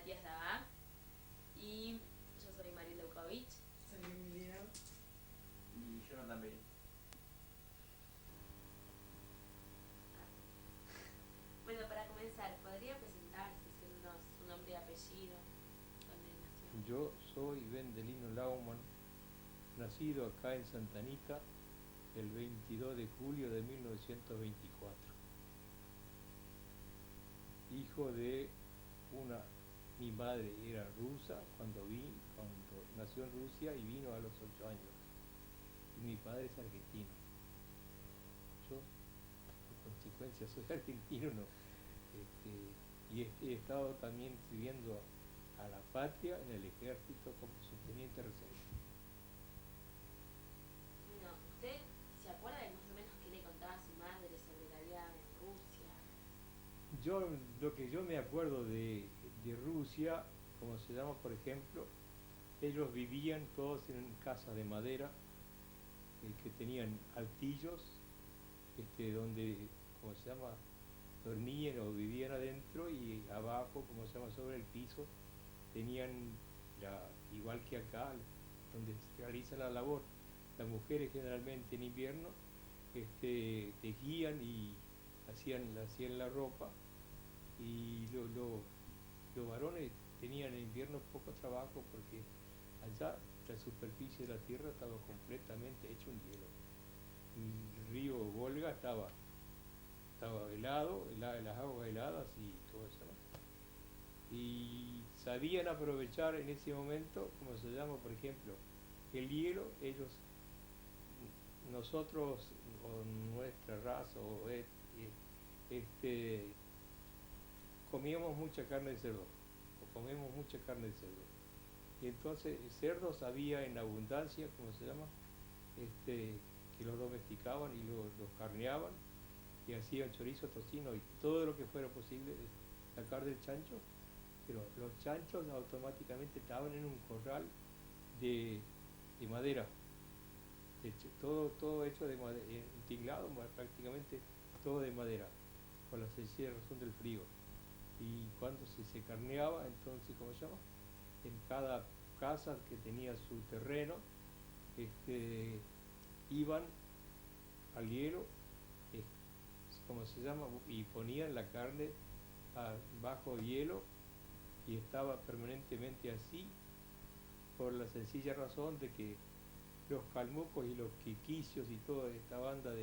Matías Dabá y yo soy Mariel Leukovich. Soy Emiliano. Y Jonathan Bell. Bueno, para comenzar, ¿podría presentarse, decirnos su nombre y apellido? ¿Dónde nació? Yo soy Vendelino Laumann, nacido acá en Santa Anita el 22 de julio de 1924. Hijo de mi madre era rusa cuando nació en Rusia y vino a los 8 años. Y mi padre es argentino. Yo, por consecuencia, soy argentino, no. He estado también sirviendo a la patria en el ejército como subteniente reserva. Bueno, ¿usted se acuerda de más o menos qué le contaba su madre sobre la vida en Rusia? Lo que yo me acuerdo de Rusia, como se llama, por ejemplo, ellos vivían todos en casas de madera que tenían altillos, donde, como se llama, dormían o vivían adentro y abajo, como se llama, sobre el piso, tenían, igual que acá, donde se realiza la labor. Las mujeres generalmente en invierno tejían y hacían la ropa y los varones tenían en invierno poco trabajo porque allá la superficie de la tierra estaba completamente hecha un hielo. El río Volga estaba helado, las aguas heladas y todo eso, ¿no? Y sabían aprovechar en ese momento, como se llama, por ejemplo, el hielo. Nosotros, o nuestra raza, comíamos mucha carne de cerdo, o comemos mucha carne de cerdo. Y entonces cerdos había en abundancia, como se llama, que los domesticaban y los carneaban y hacían chorizo, tocino y todo lo que fuera posible de sacar del chancho, pero los chanchos automáticamente estaban en un corral de madera, todo hecho de madera, tinglado prácticamente todo de madera, por la sencilla razón del frío. Y cuando se carneaba, entonces, ¿cómo se llama? En cada casa que tenía su terreno, iban al hielo, eh, como se llama, y ponían la carne bajo hielo y estaba permanentemente así por la sencilla razón de que los calmucos y los quiquicios y toda esta banda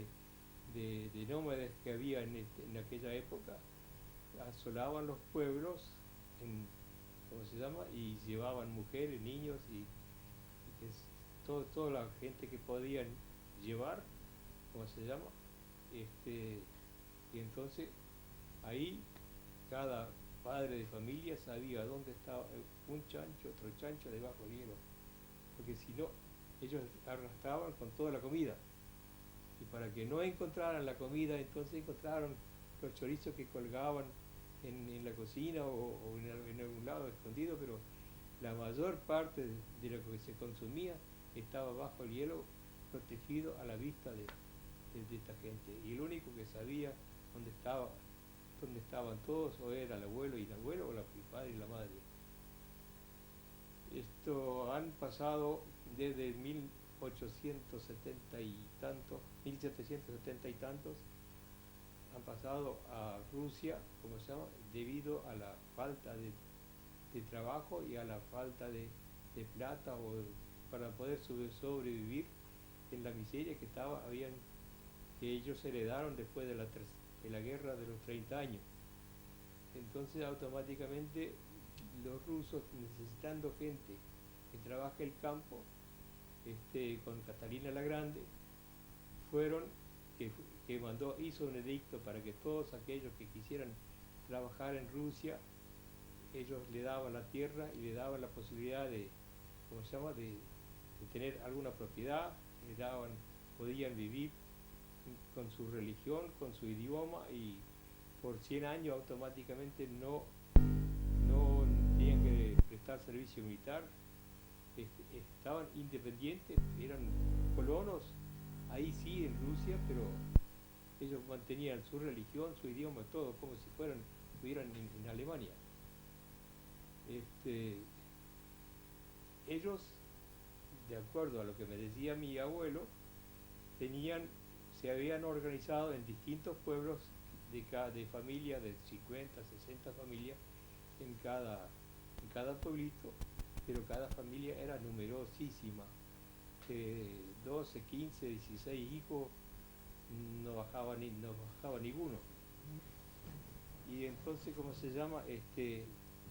de nómades que había en aquella época asolaban los pueblos, ¿cómo se llama? Y llevaban mujeres, niños toda la gente que podían llevar, ¿cómo se llama? Y entonces ahí cada padre de familia sabía dónde estaba un chancho, otro chancho debajo del hielo, porque si no, ellos arrastraban con toda la comida. Y para que no encontraran la comida, entonces encontraron los chorizos que colgaban en la cocina o en algún lado escondido, pero la mayor parte de lo que se consumía estaba bajo el hielo, protegido a la vista de esta gente. Y el único que sabía dónde estaban todos, o era el abuelo y el abuelo, o el padre y la madre. Esto han pasado desde 1870 y tantos, 1770 y tantos, han pasado a Rusia, como se llama, debido a la falta de trabajo y a la falta de plata para poder sobrevivir en la miseria que ellos heredaron después de la guerra de los 30 años. Entonces automáticamente los rusos, necesitando gente que trabaje el campo, con Catalina la Grande, hizo un edicto para que todos aquellos que quisieran trabajar en Rusia, ellos le daban la tierra y le daban la posibilidad ¿cómo se llama?, de tener alguna propiedad, podían vivir con su religión, con su idioma, y por 100 años automáticamente no tenían que prestar servicio militar, estaban independientes, eran colonos, ahí sí en Rusia, pero ellos mantenían su religión, su idioma, todo como si estuvieran en Alemania. este, ellos, de acuerdo a lo que me decía mi abuelo, se habían organizado en distintos pueblos de familias, de 50, 60 familias en cada pueblito, pero cada familia era numerosísima, 12, 15, 16 hijos, no bajaba ninguno. Y entonces, ¿cómo se llama?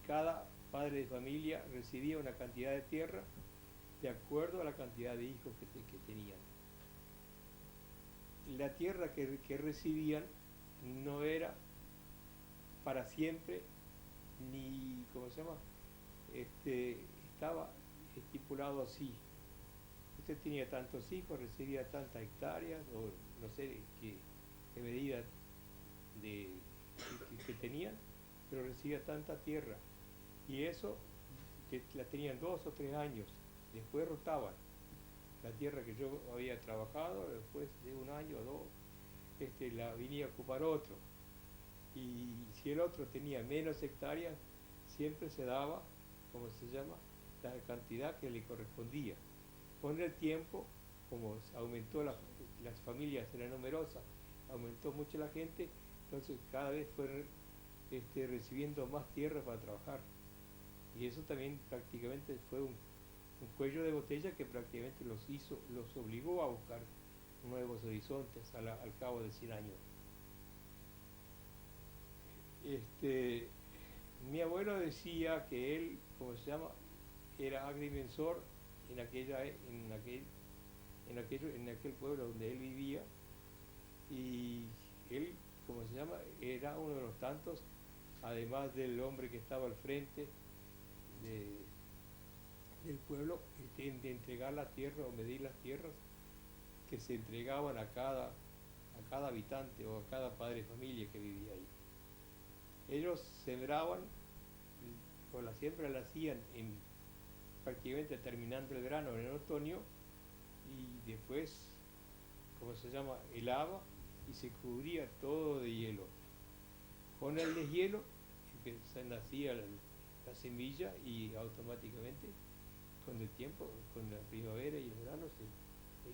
Cada padre de familia recibía una cantidad de tierra de acuerdo a la cantidad de hijos que tenían. La tierra que recibían no era para siempre, ni, ¿cómo se llama? Estaba estipulado así. Usted tenía tantos hijos, recibía tantas hectáreas, o no sé qué medida que tenían, pero recibía tanta tierra. Y eso la tenían 2 o 3 años, después rotaban. La tierra que yo había trabajado, después de un año o dos, la venía a ocupar otro. Y si el otro tenía menos hectáreas, siempre se daba, ¿cómo se llama?, la cantidad que le correspondía. Con el tiempo, como aumentó las familias eran numerosas, aumentó mucho la gente, entonces cada vez fueron recibiendo más tierra para trabajar. Y eso también prácticamente fue un cuello de botella que prácticamente los obligó a buscar nuevos horizontes al cabo de 100 años. Mi abuelo decía que él, ¿cómo se llama?, era agrimensor en aquel pueblo donde él vivía, y él, ¿cómo se llama?, era uno de los tantos, además del hombre que estaba al frente del pueblo, de entregar la tierra o medir las tierras que se entregaban a cada habitante o a cada padre de familia que vivía ahí. Ellos sembraban, o la siembra la hacían prácticamente terminando el verano en el otoño, y después, ¿cómo se llama?, helaba y se cubría todo de hielo. Con el deshielo nacía la semilla, y automáticamente con el tiempo, con la primavera y el verano,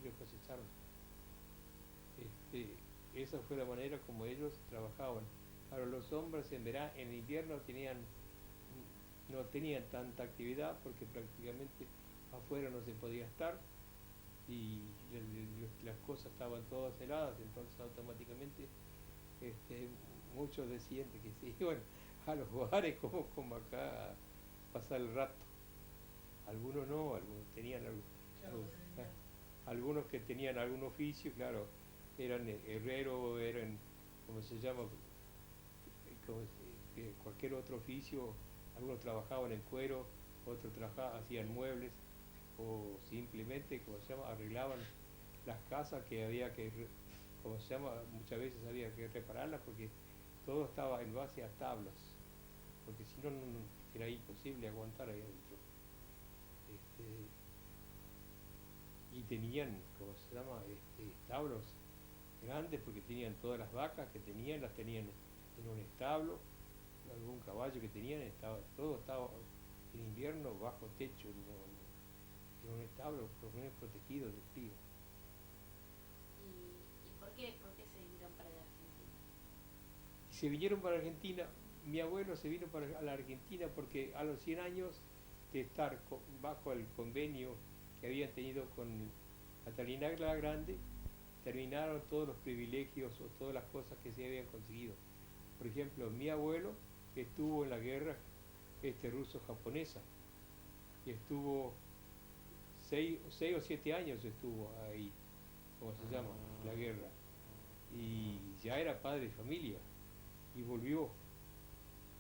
ellos cosecharon. Esa fue la manera como ellos trabajaban. Ahora, los hombres en invierno no tenían tanta actividad, porque prácticamente afuera no se podía estar, y las cosas estaban todas heladas, entonces automáticamente muchos decían que se iban a los hogares como acá a pasar el rato. Algunos no, algunos tenían algunos que tenían algún oficio, claro, eran herreros, eran, ¿cómo se llama?, cualquier otro oficio. Algunos trabajaban en cuero, otros hacían muebles, o simplemente, ¿cómo se llama?, arreglaban las casas que había que, ¿cómo se llama?, muchas veces había que repararlas, porque todo estaba en base a tablas, porque si no, era imposible aguantar ahí adentro. Y tenían, ¿cómo se llama?, establos grandes, porque tenían todas las vacas que tenían, las tenían en un establo, algún caballo que tenían, todo estaba en invierno bajo techo, en un establo, por lo menos protegido del frío. ¿Y por qué se vinieron para la Argentina? Se vinieron para Argentina, mi abuelo se vino para la Argentina porque a los 100 años de estar bajo el convenio que habían tenido con Catalina la Grande, terminaron todos los privilegios o todas las cosas que se habían conseguido. Por ejemplo, mi abuelo estuvo en la guerra ruso-japonesa, y estuvo 6 o 7 años estuvo ahí, ¿cómo se llama?, la guerra, y ya era padre de familia, y volvió,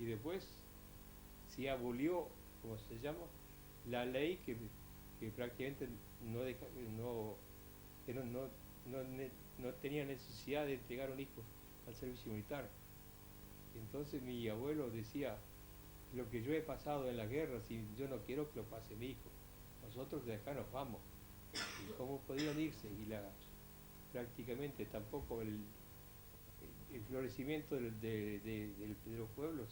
y después se abolió, ¿cómo se llama?, la ley que prácticamente no tenía necesidad de entregar un hijo al servicio militar. Entonces mi abuelo decía: lo que yo he pasado en la guerra, si yo no quiero que lo pase mi hijo, nosotros de acá nos vamos. ¿Y cómo podían irse? Y prácticamente tampoco el florecimiento de los pueblos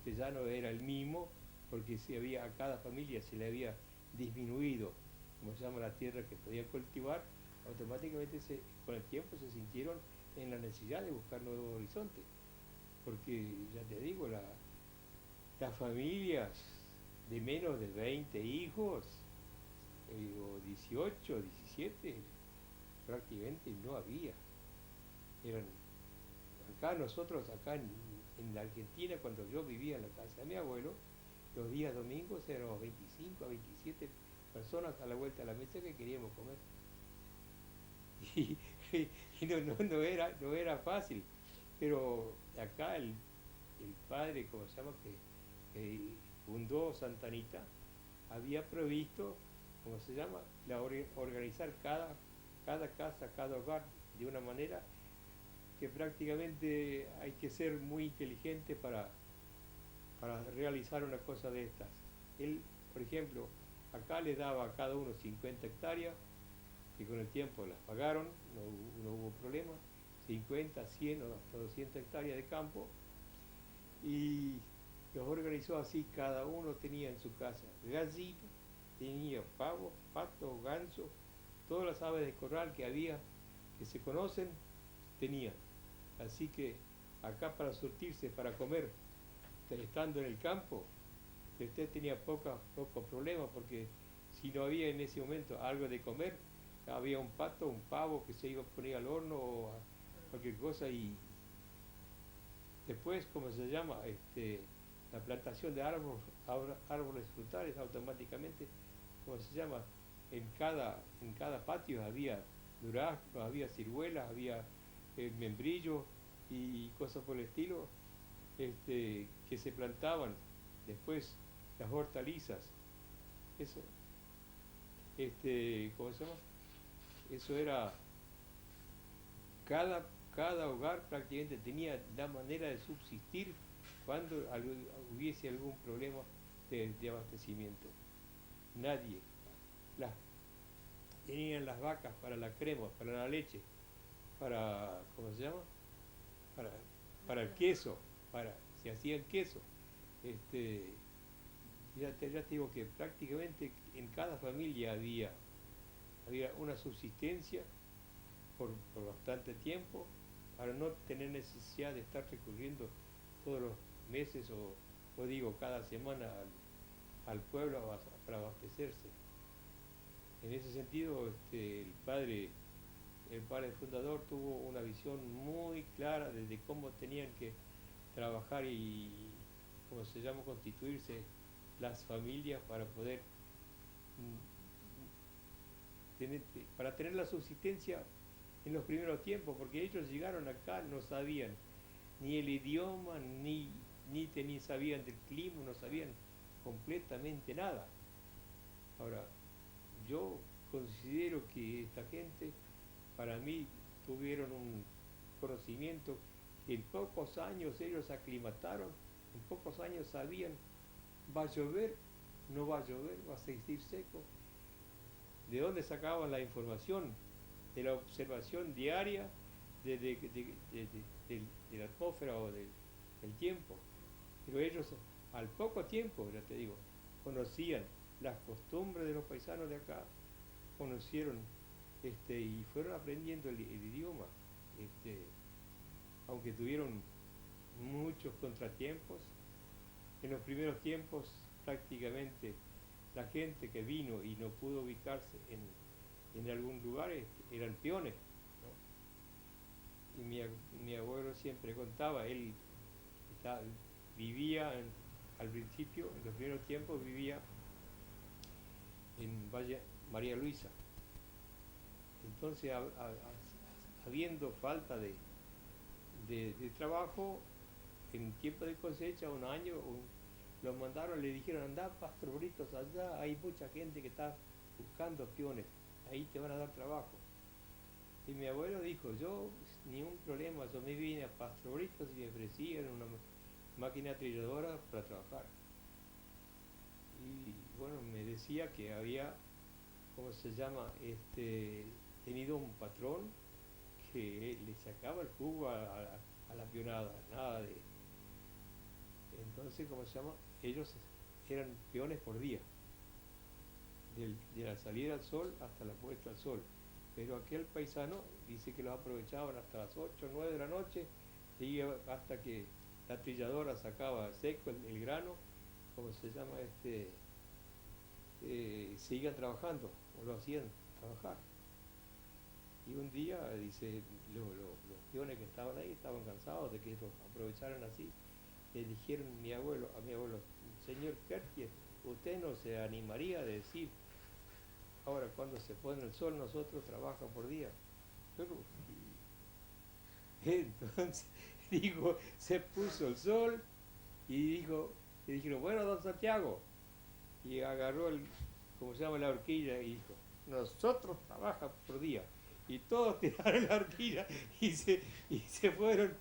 ya no era el mismo, porque si había, a cada familia se le había disminuido, como se llama, la tierra que podía cultivar, automáticamente con el tiempo se sintieron en la necesidad de buscar nuevos horizontes, porque ya te digo, las familias de menos de 20 hijos, o 18, 17, prácticamente no había. Eran, acá nosotros, en la Argentina, cuando yo vivía en la casa de mi abuelo, los días domingos éramos 25 a 27 personas a la vuelta de la mesa que queríamos comer. Y, y no era fácil, pero acá el padre, ¿cómo se llama?, que fundó Santa Anita, había previsto, ¿cómo se llama?, organizar cada casa, cada hogar de una manera que prácticamente hay que ser muy inteligente para realizar una cosa de estas. Él, por ejemplo, acá le daba a cada uno 50 hectáreas, que con el tiempo las pagaron, no hubo problema, 50, 100 o hasta 200 hectáreas de campo, y los organizó así. Cada uno tenía en su casa gallina, tenía pavos, patos, gansos, todas las aves de corral que había, que se conocen, tenían. Así que acá, para surtirse, para comer, estando en el campo, usted tenía poco problema, porque si no había en ese momento algo de comer, había un pato, un pavo que se iba a poner al horno o a cualquier cosa. Y después, ¿cómo se llama?, la plantación de árboles frutales, automáticamente, ¿cómo se llama?, en cada patio había duraznos, había ciruelas, había membrillos y cosas por el estilo, que se plantaban. Después las hortalizas, eso, ¿cómo se llama?, eso era, cada hogar prácticamente tenía la manera de subsistir cuando hubiese algún problema de abastecimiento. Nadie. Tenían las vacas para la crema, para la leche, ¿cómo se llama?, para el queso, se hacían queso. Ya te digo que prácticamente en cada familia había una subsistencia por bastante tiempo, para no tener necesidad de estar recurriendo todos los meses o digo cada semana al pueblo para abastecerse. En ese sentido, el padre fundador tuvo una visión muy clara de cómo tenían que trabajar y, ¿cómo se llama?, constituirse las familias para poder tener la subsistencia en los primeros tiempos, porque ellos llegaron acá, no sabían ni el idioma, ni sabían del clima, no sabían completamente nada. Ahora, yo considero que esta gente, para mí, tuvieron un conocimiento que en pocos años ellos se aclimataron, en pocos años sabían, va a llover, no va a llover, va a seguir seco. ¿De dónde sacaban la información? De la observación diaria de la atmósfera o del tiempo. Pero ellos, al poco tiempo, ya te digo, conocían las costumbres de los paisanos de acá, conocieron y fueron aprendiendo el idioma, aunque tuvieron muchos contratiempos. En los primeros tiempos, prácticamente la gente que vino y no pudo ubicarse en algún lugar eran peones, ¿no? Y mi abuelo siempre contaba, él vivía al principio, en los primeros tiempos vivía en Valle María Luisa. Entonces, habiendo falta de trabajo, en tiempo de cosecha, un año, los mandaron, le dijeron, andá, pastoritos, allá hay mucha gente que está buscando peones, ahí te van a dar trabajo. Y mi abuelo dijo, yo, ningún problema, yo me vine a pastoritos y me ofrecían una máquina trilladora para trabajar. Y bueno, me decía que había, ¿cómo se llama?, tenido un patrón que le sacaba el jugo a la pionada, nada de... Entonces, ¿cómo se llama?, ellos eran peones por día, de la salida al sol hasta la puesta al sol. Pero aquel paisano dice que los aprovechaban hasta las 8 o 9 de la noche, se iba hasta que la trilladora sacaba seco el grano, como se llama, seguían trabajando, o lo hacían trabajar. Y un día, dice, los peones que estaban ahí estaban cansados de que los aprovecharan así. Le dijeron a mi abuelo, señor Kertier, usted no se animaría a decir, ahora cuando se pone el sol nosotros trabajamos por día. Pero, entonces, dijo, se puso el sol y dijo, le dijeron, bueno, don Santiago, y agarró como se llama, la horquilla y dijo, nosotros trabajamos por día. Y todos tiraron la horquilla y se fueron.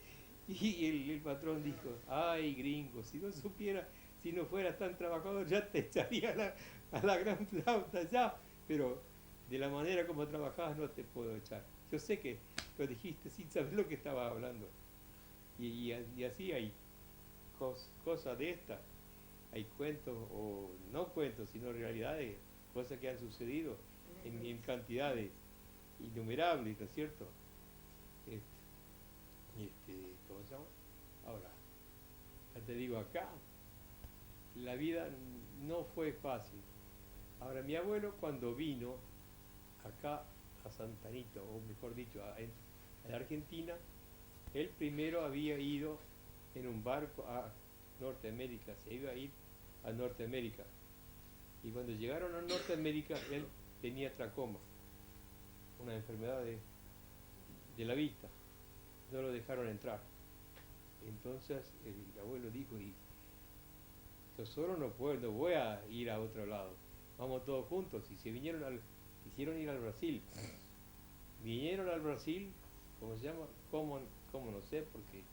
Y el patrón dijo, ay gringo, si no supiera, si no fueras tan trabajador ya te echaría a la gran flauta ya, pero de la manera como trabajabas no te puedo echar. Yo sé que lo dijiste sin saber lo que estaba hablando. Y así hay cosas de estas, hay cuentos, o no cuentos, sino realidades, cosas que han sucedido en cantidades innumerables, ¿no es cierto? ¿Cómo se llama? Ahora, ya te digo, acá la vida no fue fácil. Ahora, mi abuelo cuando vino acá a Santanito, o mejor dicho, a la Argentina, él primero había ido en un barco a Norteamérica, se iba a ir a Norteamérica. Y cuando llegaron a Norteamérica, él tenía tracoma, una enfermedad de la vista. No lo dejaron entrar. Entonces el abuelo dijo, y yo solo no voy a ir a otro lado, vamos todos juntos. Y se quisieron ir al Brasil. Vinieron al Brasil, ¿cómo se llama? ¿Cómo no sé? Porque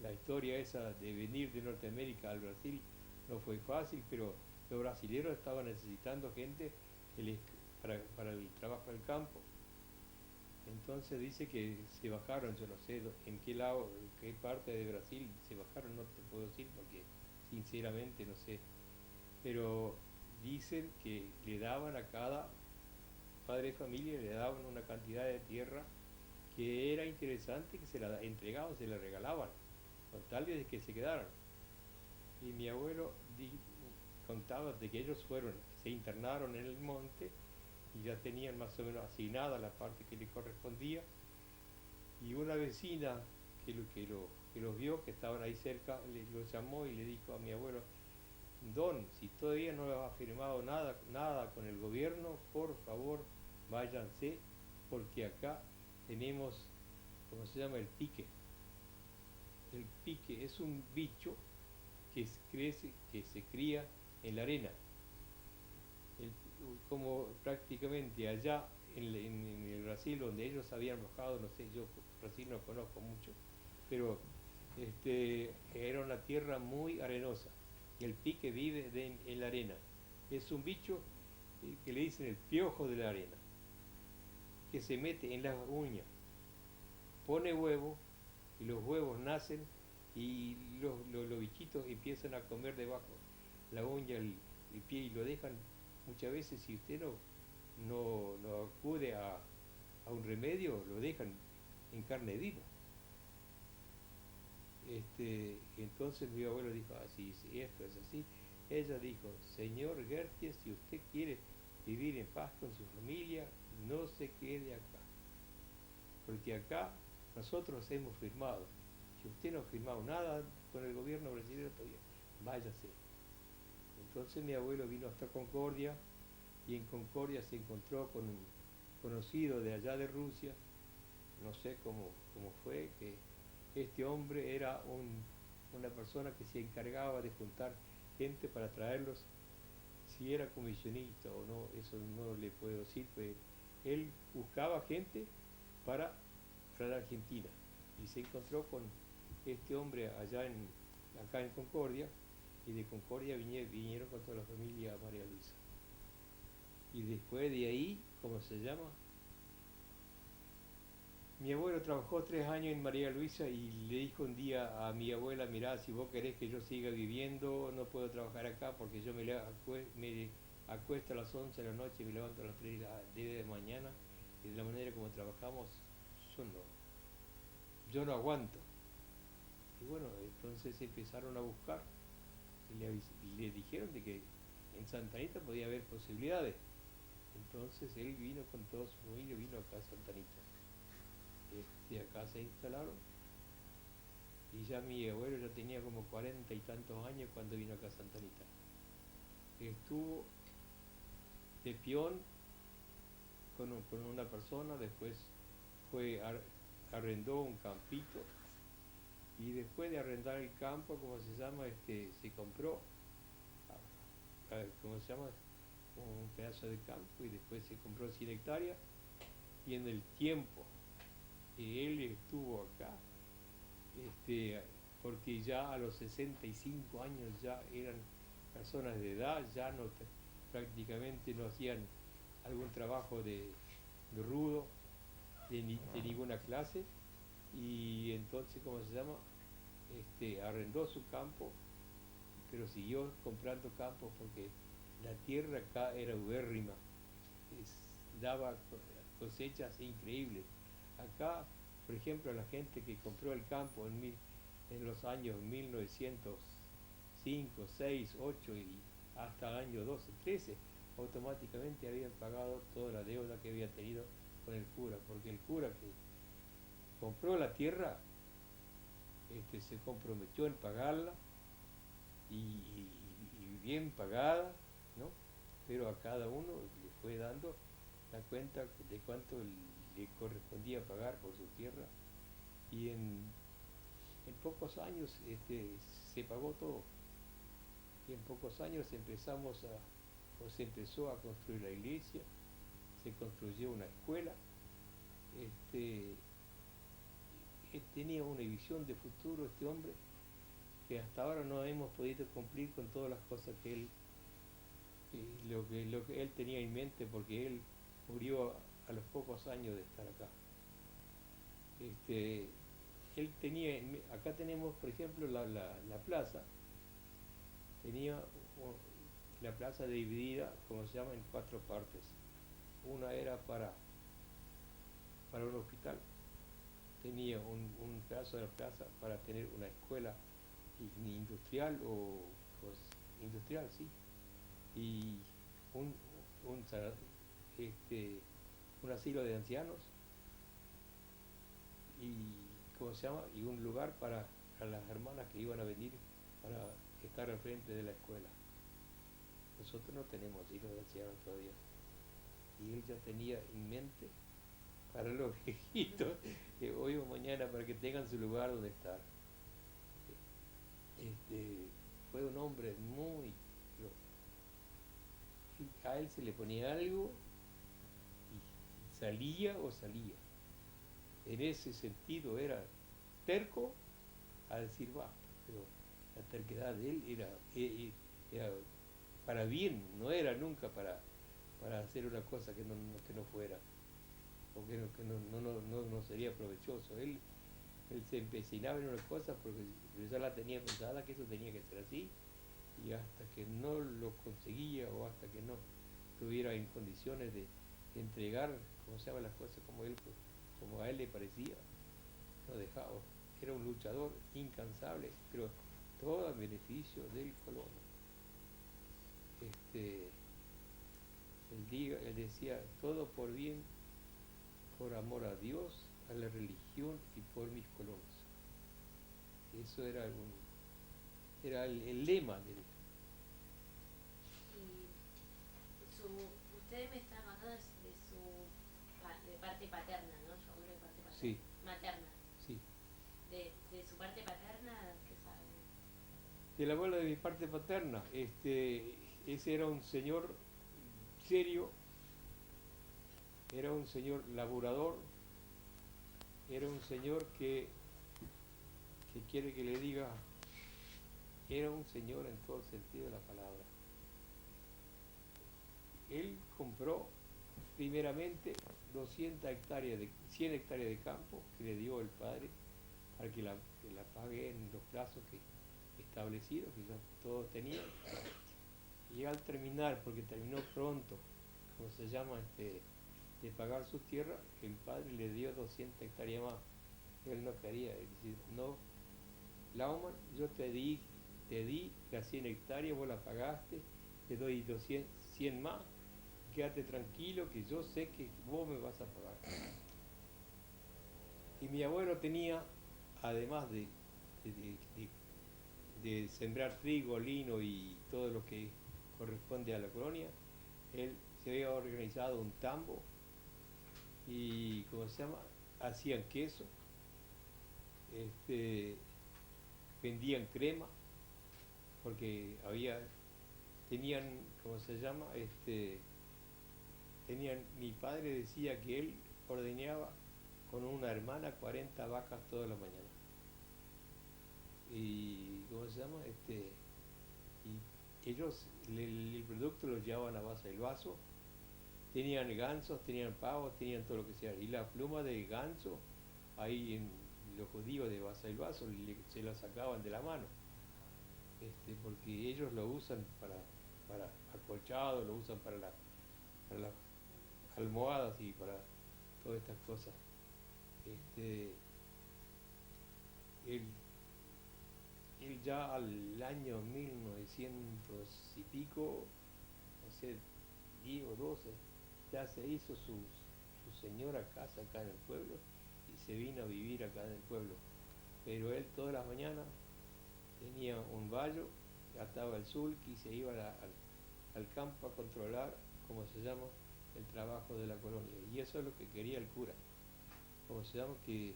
la historia esa de venir de Norteamérica al Brasil no fue fácil, pero los brasileños estaban necesitando gente para el trabajo del campo. Entonces dice que se bajaron, yo no sé en qué lado, en qué parte de Brasil se bajaron, no te puedo decir porque sinceramente no sé. Pero dicen que le daban a cada padre de familia, le daban una cantidad de tierra que era interesante, que se la entregaban, se la regalaban, con tal de que se quedaran. Y mi abuelo contaba de que ellos se internaron en el monte y ya tenían más o menos asignada la parte que le correspondía, y una vecina que los vio, que estaban ahí cerca, los llamó y le dijo a mi abuelo, don, si todavía no ha firmado nada con el gobierno, por favor váyanse, porque acá tenemos, ¿cómo se llama? El pique. El pique es un bicho que se cría en la arena. Como prácticamente allá en el Brasil, donde ellos habían bajado, no sé, yo Brasil no conozco mucho, pero era una tierra muy arenosa, y el pique vive en la arena. Es un bicho que le dicen el piojo de la arena, que se mete en las uñas, pone huevos, y los huevos nacen, y los bichitos empiezan a comer debajo la uña, el pie, y lo dejan. Muchas veces, si usted no acude a un remedio, lo dejan en carne viva. Entonces mi abuelo dijo, así, si esto es así. Ella dijo, señor Gertie, si usted quiere vivir en paz con su familia, no se quede acá. Porque acá nosotros hemos firmado. Si usted no ha firmado nada con el gobierno brasileño todavía, váyase. Entonces mi abuelo vino hasta Concordia, y en Concordia se encontró con un conocido de allá de Rusia. No sé cómo fue, que este hombre era una persona que se encargaba de juntar gente para traerlos, si era comisionista o no, eso no le puedo decir, pero él buscaba gente para la Argentina, y se encontró con este hombre acá en Concordia, y de Concordia vinieron con toda la familia a María Luisa. Y después de ahí, ¿cómo se llama? Mi abuelo trabajó 3 años en María Luisa y le dijo un día a mi abuela, mirá, si vos querés que yo siga viviendo, no puedo trabajar acá porque yo me acuesto a las 11 de la noche y me levanto a las 3 de la mañana y de la manera como trabajamos, yo no, yo no aguanto. Y bueno, entonces empezaron a buscar y le dijeron de que en Santa Anita podía haber posibilidades. Entonces él vino con toda su familia, vino acá a Santa Anita. Acá se instalaron y ya mi abuelo ya tenía como 40 y tantos años cuando vino acá a Santa Anita. Estuvo de peón con una persona, después arrendó un campito y después de arrendar el campo, como se llama, se compró, ¿cómo se llama? Un pedazo de campo y después se compró 100 hectáreas y en el tiempo que él estuvo acá, porque ya a los 65 años ya eran personas de edad, ya no prácticamente no hacían algún trabajo de rudo de ninguna clase y entonces, ¿cómo se llama? Arrendó su campo, pero siguió comprando campos porque la tierra acá era ubérrima, daba cosechas increíbles. Acá, por ejemplo, la gente que compró el campo en los años 1905, 6, 8 y hasta el año 12, 13, automáticamente habían pagado toda la deuda que había tenido con el cura, porque el cura que compró la tierra se comprometió en pagarla y bien pagada, ¿no? Pero a cada uno le fue dando la cuenta de cuánto le correspondía pagar por su tierra y en pocos años se pagó todo y en pocos años se empezó a construir la iglesia, se construyó una escuela, tenía una visión de futuro este hombre que hasta ahora no hemos podido cumplir con todas las cosas que él lo que él tenía en mente porque él murió a los pocos años de estar acá. Él tenía, acá tenemos por ejemplo la plaza, tenía la plaza dividida, como se llama, en 4 partes. Una era para un hospital, tenía un pedazo de la plaza para tener una escuela industrial industrial, sí, y un, un, un asilo de ancianos y ¿cómo se llama? Y un lugar para las hermanas que iban a venir para estar al frente de la escuela. Nosotros no tenemos hijos de ancianos todavía. Y él ya tenía en mente para los viejitos, hoy o mañana, para que tengan su lugar donde estar. Fue un hombre muy... A él se le ponía algo y salía o salía. En ese sentido era terco a decir basta, pero la terquedad de él era para bien, no era nunca para hacer una cosa que no fuera, o que no sería provechoso. Él se empecinaba en una cosa porque ya la tenía pensada que eso tenía que ser así, y hasta que no lo conseguía o hasta que no estuviera en condiciones de entregar, como se llaman las cosas, como a él le parecía, no dejaba. Era un luchador incansable, pero todo a beneficio del colono. Él decía, todo por bien, por amor a Dios, a la religión y por mis colonos. Eso era el lema de él. Ustedes me están hablando de de parte paterna, ¿no? Su abuelo de parte paterna. Sí. Materna. Sí. De su parte paterna, ¿qué saben? Del abuelo de mi parte paterna, ese era un señor serio, era un señor laborador, era un señor que quiere que le diga, era un señor en todo el sentido de la palabra. Él compró primeramente 200 hectáreas de, 100 hectáreas de campo que le dio el padre para que la pague en los plazos que establecidos, que ya todos tenían. Y al terminar, porque terminó pronto, como se llama, de pagar sus tierras, el padre le dio 200 hectáreas más. Él no quería, es decir, no, Lauman, yo te di las 100 hectáreas, vos las pagaste, te doy 200, 100 más, quédate tranquilo que yo sé que vos me vas a pagar. Y mi abuelo tenía, además de sembrar trigo, lino y todo lo que corresponde a la colonia, él se había organizado un tambo y, ¿cómo se llama? Hacían queso, vendían crema, porque tenían, ¿cómo se llama? Mi padre decía que él ordeñaba con una hermana 40 vacas todas las mañanas. Y, ¿cómo se llama? Y ellos, el producto lo llevaban a base del vaso, tenían gansos, tenían pavos, tenían todo lo que sea. Y la pluma de ganso, ahí en los judíos de base del vaso, se la sacaban de la mano. Porque ellos lo usan para acolchado, lo usan para las almohadas y para todas estas cosas. Él, él ya al año 1900 y pico, no sé, 10 o 12, ya se hizo su señora casa acá en el pueblo y se vino a vivir acá en el pueblo. Pero él todas las mañanas tenía un vallo, ataba el sulky y se iba al campo a controlar, como se llama, el trabajo de la colonia. Y eso es lo que quería el cura. Como se llama, que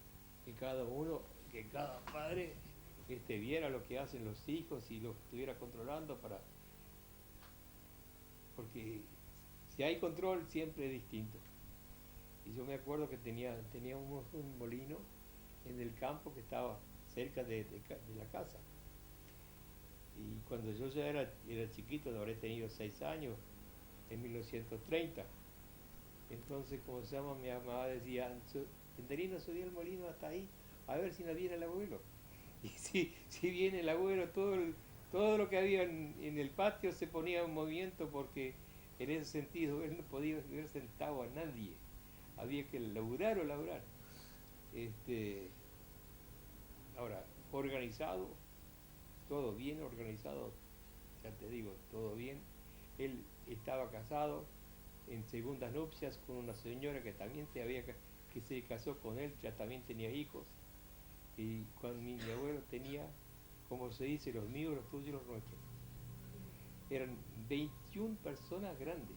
cada uno, que cada padre viera lo que hacen los hijos y lo estuviera controlando porque si hay control siempre es distinto. Y yo me acuerdo que tenía un molino en el campo que estaba cerca de la casa. Y cuando yo ya era chiquito, habré tenido 6 años, en 1930. Entonces, como se llama, mi mamá decía, Tenderino, subí el molino hasta ahí, a ver si no viene el abuelo. Y si viene el abuelo, todo lo que había en el patio se ponía en movimiento porque en ese sentido él no podía ver sentado a nadie. Había que laburar o laburar. Ahora, organizado, todo bien organizado, ya te digo, todo bien. Él estaba casado en segundas nupcias con una señora que también que se casó con él, ya también tenía hijos. Y cuando mi abuelo tenía, como se dice, los míos, los tuyos y los nuestros. Eran 21 personas grandes.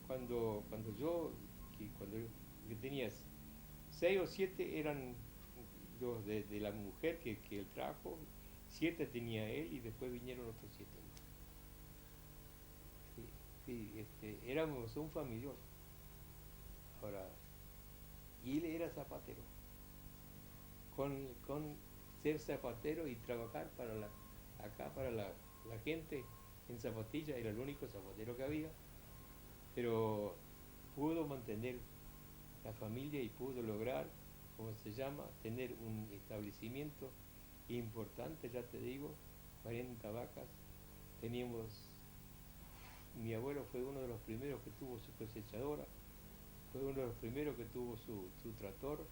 Cuando yo tenía 6 o 7 eran los de la mujer que él trajo, 7 tenía él y después vinieron otros 7. Éramos un familiar. Ahora, y él era zapatero. Con ser zapatero y trabajar acá para la gente en zapatilla, era el único zapatero que había, pero pudo mantener la familia y pudo lograr, como se llama, tener un establecimiento importante, ya te digo, 40 vacas. Mi abuelo fue uno de los primeros que tuvo su cosechadora, fue uno de los primeros que tuvo su tractor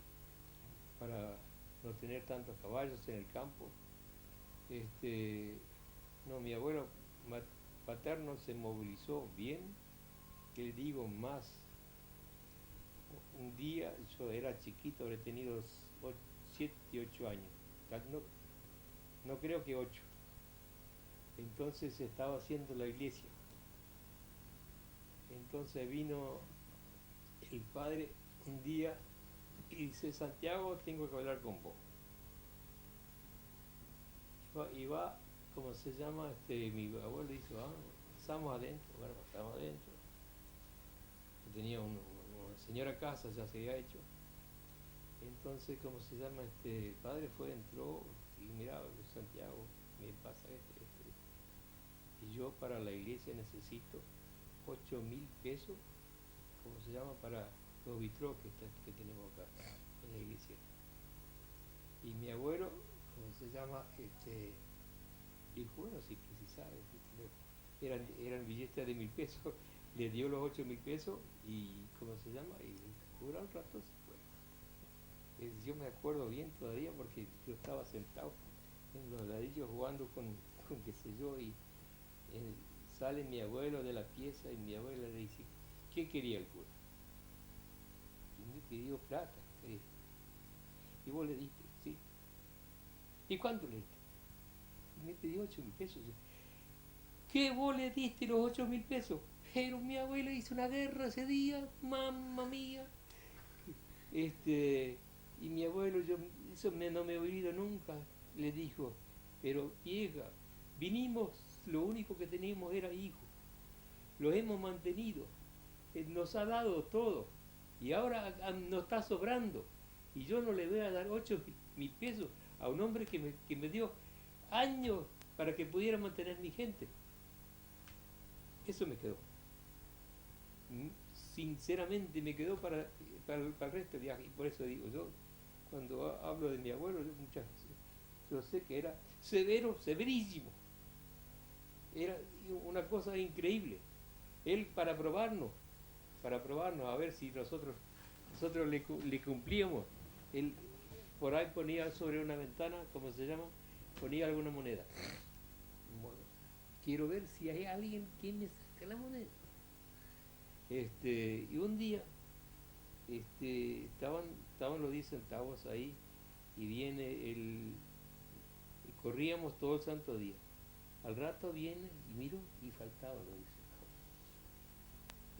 para no tener tantos caballos en el campo. Mi abuelo paterno se movilizó bien, que le digo más. Un día, yo era chiquito, habré tenido 7, 8 años, no creo que 8. Entonces estaba haciendo la iglesia. Entonces vino el padre un día y dice, Santiago, tengo que hablar con vos. Y va, ¿cómo se llama? Mi abuelo dice, pasamos adentro. Bueno, pasamos adentro. Tenía una señora casa, ya se había hecho. Entonces, ¿cómo se llama? El padre entró y miraba, Santiago, me pasa esto. Y yo para la iglesia necesito 8.000 pesos ¿cómo se llama? Para los vitrós que tenemos acá en la iglesia. Y mi abuelo, ¿cómo se llama? Dijo, bueno, si precisaba, eran billetes de 1.000 pesos, le dio los 8.000 pesos y, ¿cómo se llama? Y cura al rato se fue. Yo me acuerdo bien todavía porque yo estaba sentado en los ladrillos jugando con qué sé yo, y sale mi abuelo de la pieza y mi abuela le dice, ¿qué quería el cura? Y me pidió plata, quería. Y vos le diste, sí. ¿Y cuánto le diste? Y me pidió 8.000 pesos. ¿Qué vos le diste los 8.000 pesos? Pero mi abuela hizo una guerra ese día, mamma mía. Y mi abuelo, no me he olvidado nunca, le dijo, pero vieja, vinimos, lo único que teníamos era hijos, los hemos mantenido, nos ha dado todo, y ahora nos está sobrando, y yo no le voy a dar 8.000 pesos a un hombre que me dio años para que pudiera mantener mi gente. Eso me quedó. Sinceramente me quedó para el resto del viaje. Y por eso digo, yo cuando hablo de mi abuelo, yo sé que era severo, severísimo. Era una cosa increíble. Él para probarnos, a ver si nosotros le cumplíamos. Él por ahí ponía sobre una ventana, ¿cómo se llama? Ponía alguna moneda. Bueno, quiero ver si hay alguien que me saque la moneda. Y un día estaban los 10 centavos ahí y viene corríamos todo el santo día. Al rato viene y miro y faltaban los 10 centavos.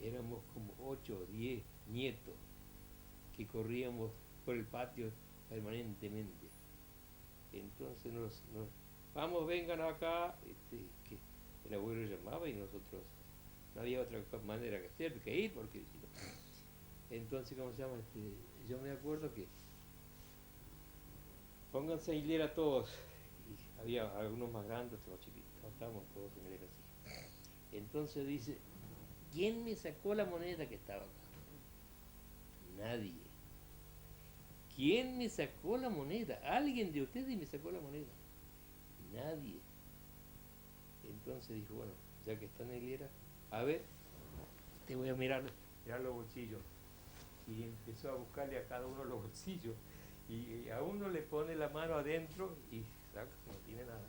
Éramos como 8 o 10 nietos que corríamos por el patio permanentemente. Entonces vamos, vengan acá, que el abuelo llamaba y nosotros no había otra manera que hacer que ir, porque entonces, ¿cómo se llama? Yo me acuerdo que pónganse en hilera todos, y había algunos más grandes, otros más chiquitos, estábamos todos en hilera así. Entonces dice, ¿quién me sacó la moneda que estaba acá? Nadie. ¿Quién me sacó la moneda? Alguien de ustedes me sacó la moneda. Nadie. Entonces dijo, bueno, ya que están en hilera, a ver, te voy a mirar los bolsillos. Y empezó a buscarle a cada uno los bolsillos. Y a uno le pone la mano adentro y saca, no tiene nada.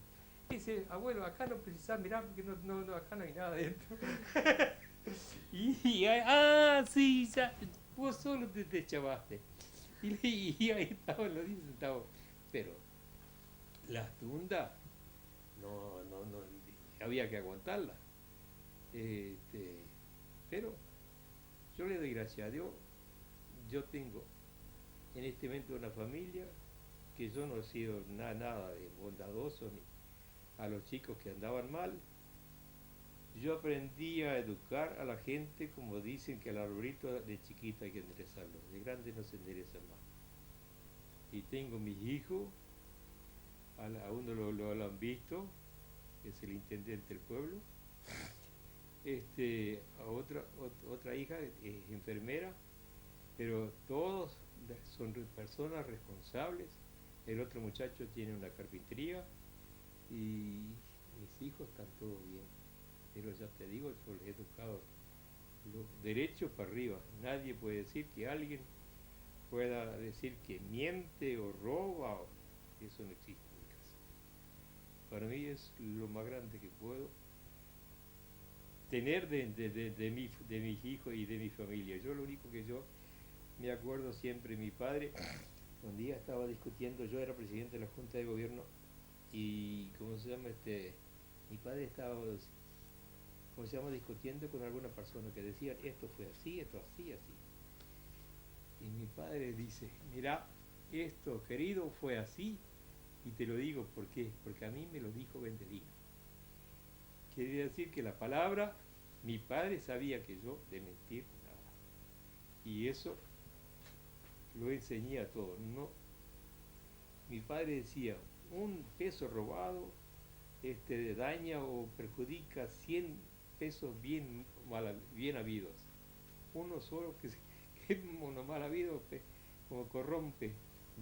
Dice, abuelo, acá no precisás mirar porque no, acá no hay nada adentro. Sí, ya, vos solo te chavaste. Y ahí estaban los 10 centavos. Pero las tundas, no, había que aguantarlas. Pero yo le doy gracias a Dios. Yo tengo en este momento una familia que yo no he sido nada de bondadoso ni a los chicos que andaban mal. Yo aprendí a educar a la gente como dicen que al arbolito de chiquito hay que enderezarlo, de grande no se endereza más. Y tengo mis hijos, a uno lo han visto, que es el intendente del pueblo, a otra hija es enfermera, pero todos son personas responsables. El otro muchacho tiene una carpintería y mis hijos están todos bien. Pero ya te digo, yo les he educado derecho para arriba. Nadie puede decir que alguien pueda decir que miente o roba. Eso no existe en mi casa. Para mí es lo más grande que puedo tener de mis hijos y de mi familia. Yo lo único que yo me acuerdo siempre, mi padre, un día estaba discutiendo, yo era presidente de la Junta de Gobierno y, ¿cómo se llama? Mi padre estaba, ¿cómo se llama? Discutiendo con alguna persona que decía, esto fue así, esto así, así. Y mi padre dice, mira, esto, querido, fue así, y te lo digo, ¿por qué? Porque a mí me lo dijo Bendelino. Quiere decir que la palabra, mi padre sabía que yo de mentir nada. Y eso lo enseñé a todos. No, mi padre decía, un peso robado daña o perjudica 100 pesos bien habidos. uno solo que uno mal habido, como corrompe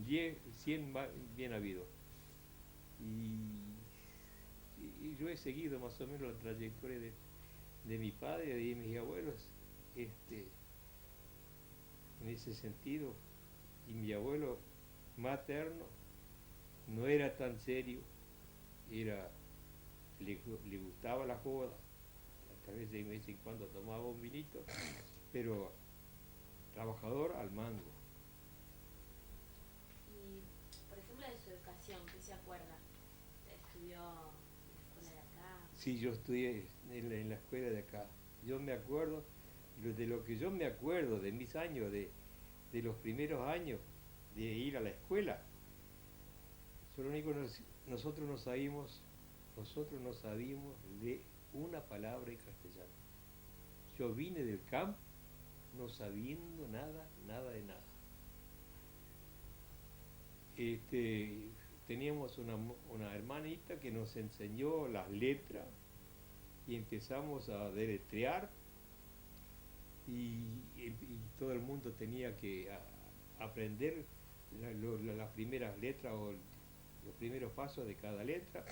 10, 100 bien habido. Y yo he seguido más o menos la trayectoria de mi padre y de mis abuelos, en ese sentido. Y mi abuelo materno no era tan serio, era, le gustaba la joda, tal vez de vez en cuando tomaba un vinito, pero trabajador al mango. Y, por ejemplo, de su educación, ¿qué se acuerda? ¿Estudió en la escuela de acá? Sí, yo estudié en la escuela de acá. Yo me acuerdo, de lo que yo me acuerdo de mis años, de los primeros años de ir a la escuela, solo único nosotros no sabíamos de una palabra en castellano. Yo vine del campo no sabiendo nada, nada de nada. Teníamos una hermanita que nos enseñó las letras y empezamos a deletrear y todo el mundo tenía que aprender las primeras letras o los primeros pasos de cada letra.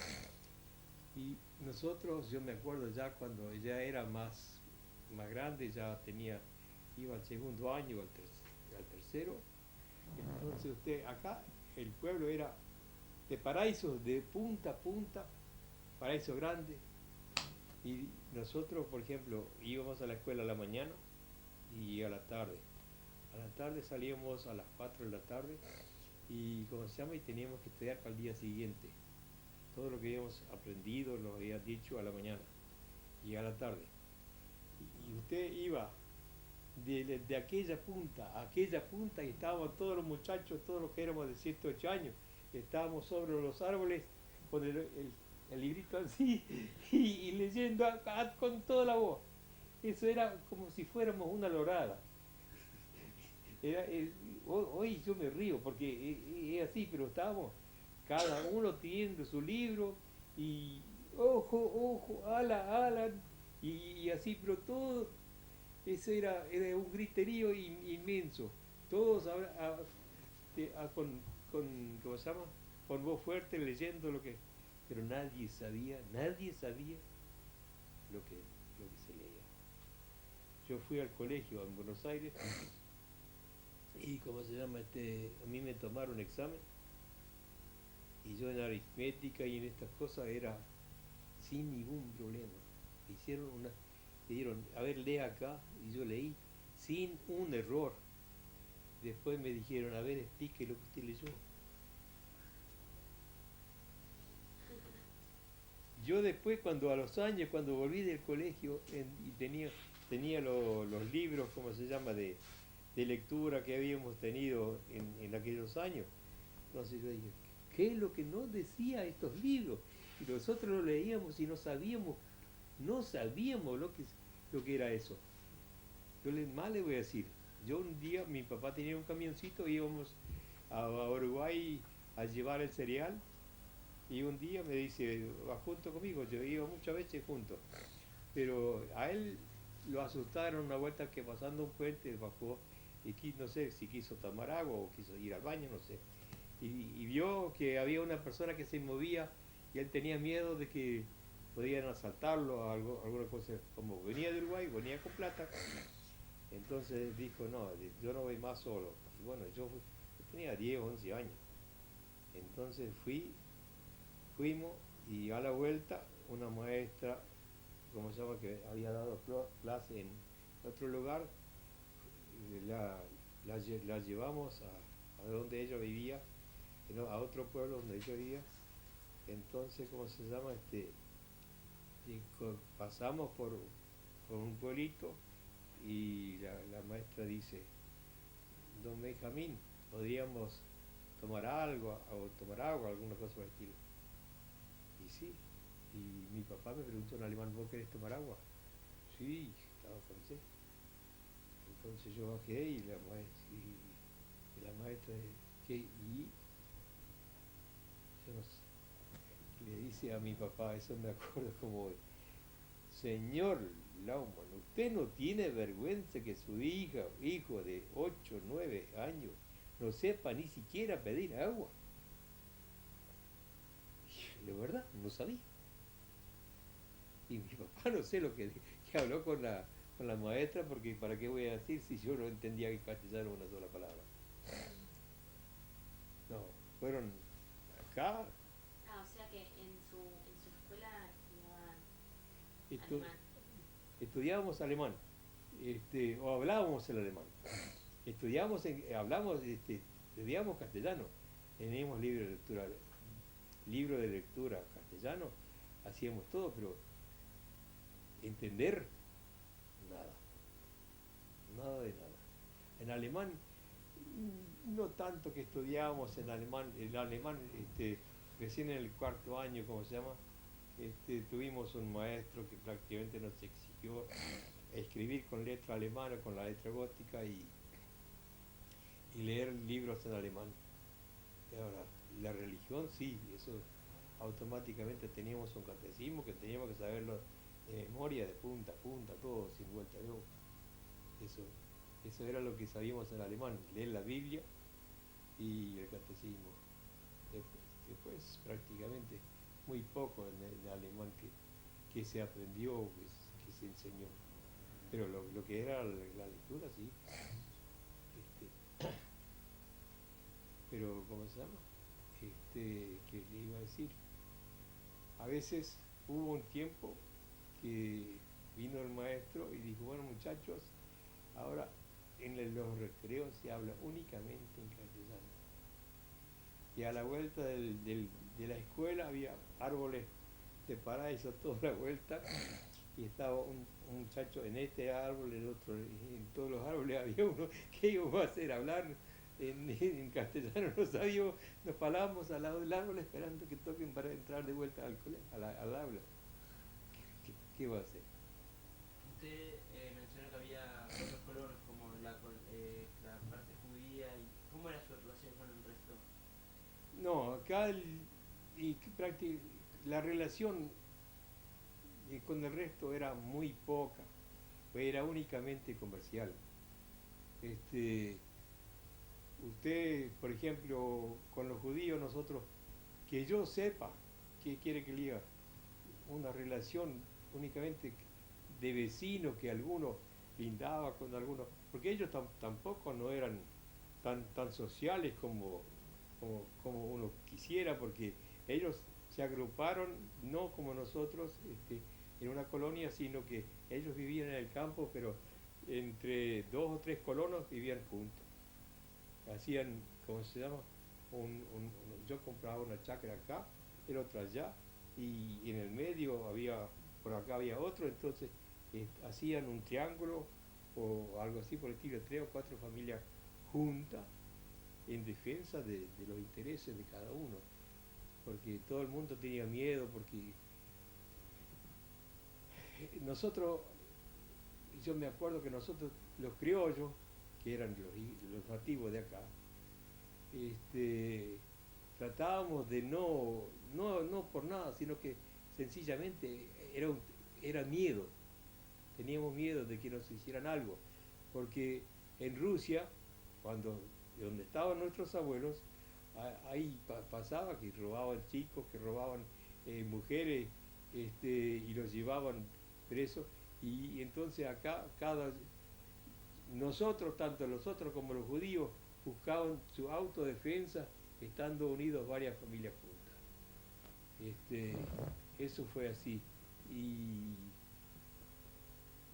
Y nosotros, yo me acuerdo ya cuando ya era más grande, iba al segundo año, al tercero. Entonces acá el pueblo era de paraísos de punta a punta, paraíso grande. Y nosotros, por ejemplo, íbamos a la escuela a la mañana y a la tarde. A la tarde salíamos a las 4 de la tarde y teníamos que estudiar para el día siguiente. Todo lo que habíamos aprendido lo había dicho a la mañana y a la tarde. Y usted iba de aquella punta a aquella punta y estábamos todos los muchachos, todos los que éramos de 7, 8 años, estábamos sobre los árboles con el librito así y leyendo con toda la voz. Eso era como si fuéramos una lorada. Hoy yo me río porque es así, pero estábamos cada uno teniendo su libro y ojo, ojo, ala, ala, y así, pero todo eso era un griterío inmenso. Todos ¿cómo se llama? Con voz fuerte leyendo pero nadie sabía lo que se leía. Yo fui al colegio en Buenos Aires y a mí me tomaron examen y yo en aritmética y en estas cosas era sin ningún problema. Me dijeron, a ver, lee acá, y yo leí sin un error. Después me dijeron, a ver, explique lo que usted leyó. Yo después, a los años, cuando volví del colegio y tenía los libros, ¿cómo se llama?, de lectura que habíamos tenido en aquellos años. Entonces yo dije, ¿qué es lo que nos decía estos libros? Y nosotros lo leíamos y no sabíamos lo que era eso. Yo más le voy a decir, yo un día, mi papá tenía un camioncito, íbamos a Uruguay a llevar el cereal, y un día me dice, va junto conmigo, yo iba muchas veces junto, pero a él lo asustaron una vuelta que pasando un puente bajó, y no sé si quiso tomar agua o quiso ir al baño, no sé, y vio que había una persona que se movía, y él tenía miedo de que podían asaltarlo o alguna cosa, como venía de Uruguay, venía con plata, entonces dijo, no, yo no voy más solo. Y bueno, yo tenía 10 o 11 años, entonces fuimos y a la vuelta una maestra, como se llama, que había dado clase en otro lugar, la llevamos a donde ella vivía, a otro pueblo donde ella vivía. Entonces, ¿cómo se llama? Pasamos por un pueblito y la maestra dice, don Benjamín, podríamos tomar algo o tomar agua, alguna cosa por el estilo. Y sí, y mi papá me preguntó en alemán, ¿vos querés tomar agua? Sí, estaba con sed. Entonces yo bajé y la maestra, ¿qué? Y yo no sé, le dice a mi papá, eso me acuerdo como hoy, señor Lauman, usted no tiene vergüenza que su hija, hijo de 8 9 años, no sepa ni siquiera pedir agua. Y la verdad, no sabía. Y mi papá no sé lo que habló con la maestra, porque ¿para qué voy a decir si yo no entendía en castellano una sola palabra? No, fueron acá, Ah, o sea que en su escuela estudiaban estu- alemán. estudiábamos alemán, o hablábamos el alemán. Hablamos, estudiamos castellano. Teníamos libro de lectura castellano, hacíamos todo, pero entender, nada, nada de nada. En alemán, no tanto que estudiábamos en alemán, el alemán, recién en el cuarto año, ¿cómo se llama? Tuvimos un maestro que prácticamente nos exigió escribir con letra alemana, con la letra gótica y leer libros en alemán. Y ahora, la religión sí, eso automáticamente teníamos un catecismo que teníamos que saberlo de memoria, de punta a punta, todo sin vuelta de hoja. Eso, eso era lo que sabíamos en alemán, leer la Biblia y el catecismo. Después prácticamente muy poco en el alemán que se aprendió, que se enseñó. Pero lo que era la lectura, sí. Este, pero, ¿cómo se llama? ¿Qué le iba a decir? A veces hubo un tiempo que vino el maestro y dijo, bueno muchachos, ahora los recreos se habla únicamente en castellano. Y a la vuelta de la escuela había árboles de paraíso toda la vuelta y estaba un muchacho en este árbol, el otro, en todos los árboles había uno que íbamos a hacer hablar en castellano, no sabíamos, nos parábamos al lado del árbol esperando que toquen para entrar de vuelta al aula. ¿Qué va a hacer? Usted mencionó que había otros colonos como la parte judía y ¿cómo era su relación con el resto? No, acá la relación con el resto era muy poca, era únicamente comercial. Usted, por ejemplo, con los judíos nosotros, que yo sepa, ¿qué quiere que le diga? Una relación únicamente de vecino que alguno lindaba con alguno, porque ellos tampoco no eran tan sociales como uno quisiera, porque ellos se agruparon no como nosotros en una colonia, sino que ellos vivían en el campo, pero entre 2 o 3 colonos vivían juntos. Hacían, ¿cómo se llama? Yo compraba una chacra acá, el otro allá, y en el medio por acá había otro, entonces hacían un triángulo o algo así por el estilo, 3 o 4 familias juntas en defensa de los intereses de cada uno, porque todo el mundo tenía miedo, porque nosotros, yo me acuerdo que nosotros, los criollos, que eran los nativos de acá, tratábamos de no por nada, sino que sencillamente era miedo, teníamos miedo de que nos hicieran algo, porque en Rusia, donde estaban nuestros abuelos, ahí pasaba que robaban chicos, que robaban mujeres, y los llevaban presos, y entonces acá nosotros, tanto los otros como los judíos, buscaban su autodefensa estando unidos varias familias juntas. Eso fue así. Y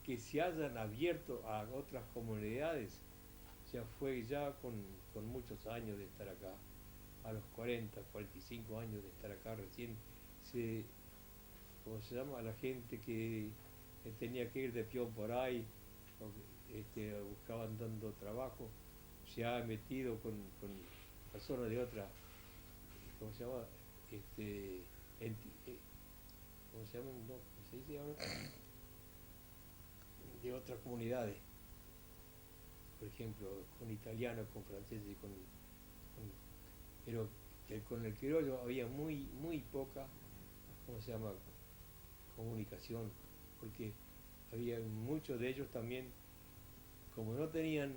que se hayan abierto a otras comunidades, ya fue con muchos años de estar acá, a los 40, 45 años de estar acá recién, ¿cómo se llama? A la gente que tenía que ir de peón por ahí, buscaban dando trabajo, se ha metido con personas de otra, ¿cómo se llama? ¿Cómo se llama? No, ¿cómo se dice ahora? De otras comunidades, por ejemplo, con italianos, con franceses, pero con el criollo había muy poca, ¿cómo se llama? Comunicación. porque había muchos de ellos también, como no tenían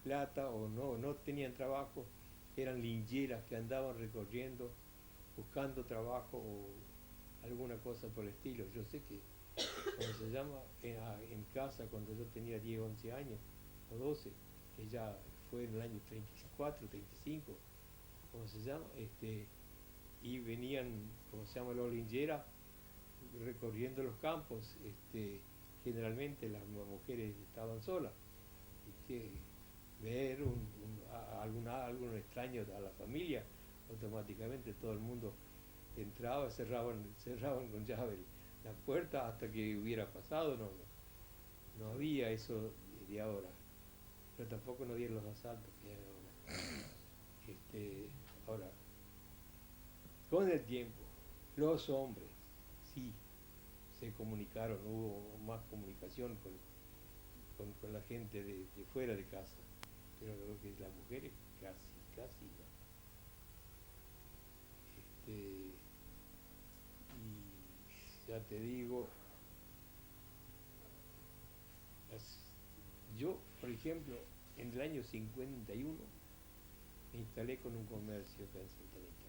plata o no tenían trabajo, eran lincheras que andaban recorriendo, buscando trabajo o alguna cosa por el estilo. Yo sé que, como se llama, en casa cuando yo tenía 10, 11 años o 12, que ya fue en el año 34, 35, ¿cómo se llama? Y venían, ¿cómo se llama? Los lincheras recorriendo los campos, generalmente las mujeres estaban solas, y que ver algún extraño a la familia, automáticamente todo el mundo entraba, cerraban con llave la puerta hasta que hubiera pasado, no había eso de ahora, pero tampoco no había los asaltos que hay ahora. Ahora, con el tiempo, los hombres, sí, se comunicaron, hubo más comunicación con la gente de fuera de casa, pero lo que es las mujeres, casi no. Y ya te digo, yo, por ejemplo, en el año 51 me instalé con un comercio acá en Santa Anita.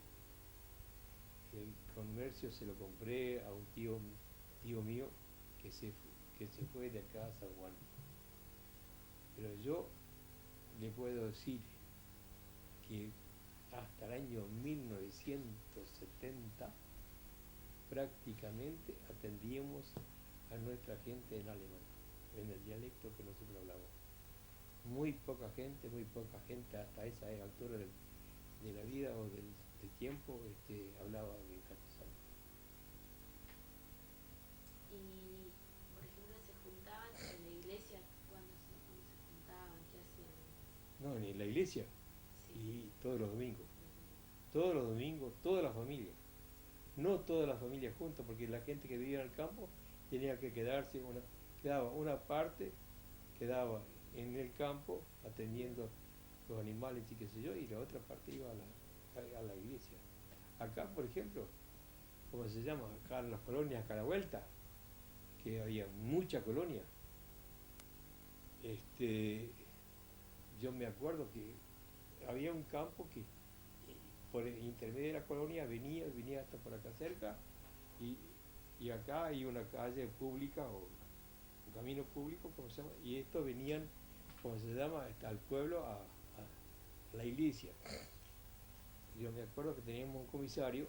El comercio se lo compré a un tío mío que se fue de acá a San Juan. Pero yo le puedo decir que hasta el año 1970 prácticamente atendíamos a nuestra gente en alemán, en el dialecto que nosotros hablamos. Muy poca gente hasta esa altura de la vida o del tiempo hablaba en castellano. Y, por ejemplo, se juntaban en la iglesia, cuando se juntaban, ¿qué hacían? No, en la iglesia Sí. y todos los domingos, todas las familias. No todas las familias juntas, porque la gente que vivía en el campo tenía que quedaba una parte, quedaba en el campo atendiendo los animales y qué sé yo, y la otra parte iba a la iglesia. Acá, por ejemplo, ¿cómo se llama? Acá en las colonias, acá a la vuelta, que había mucha colonia. Yo me acuerdo que había un campo que por el intermedio de la colonia venía hasta por acá cerca, y acá hay una calle pública o un camino público, ¿cómo se llama? Y estos venían, ¿cómo se llama?, hasta el pueblo a la iglesia. Yo me acuerdo que teníamos un comisario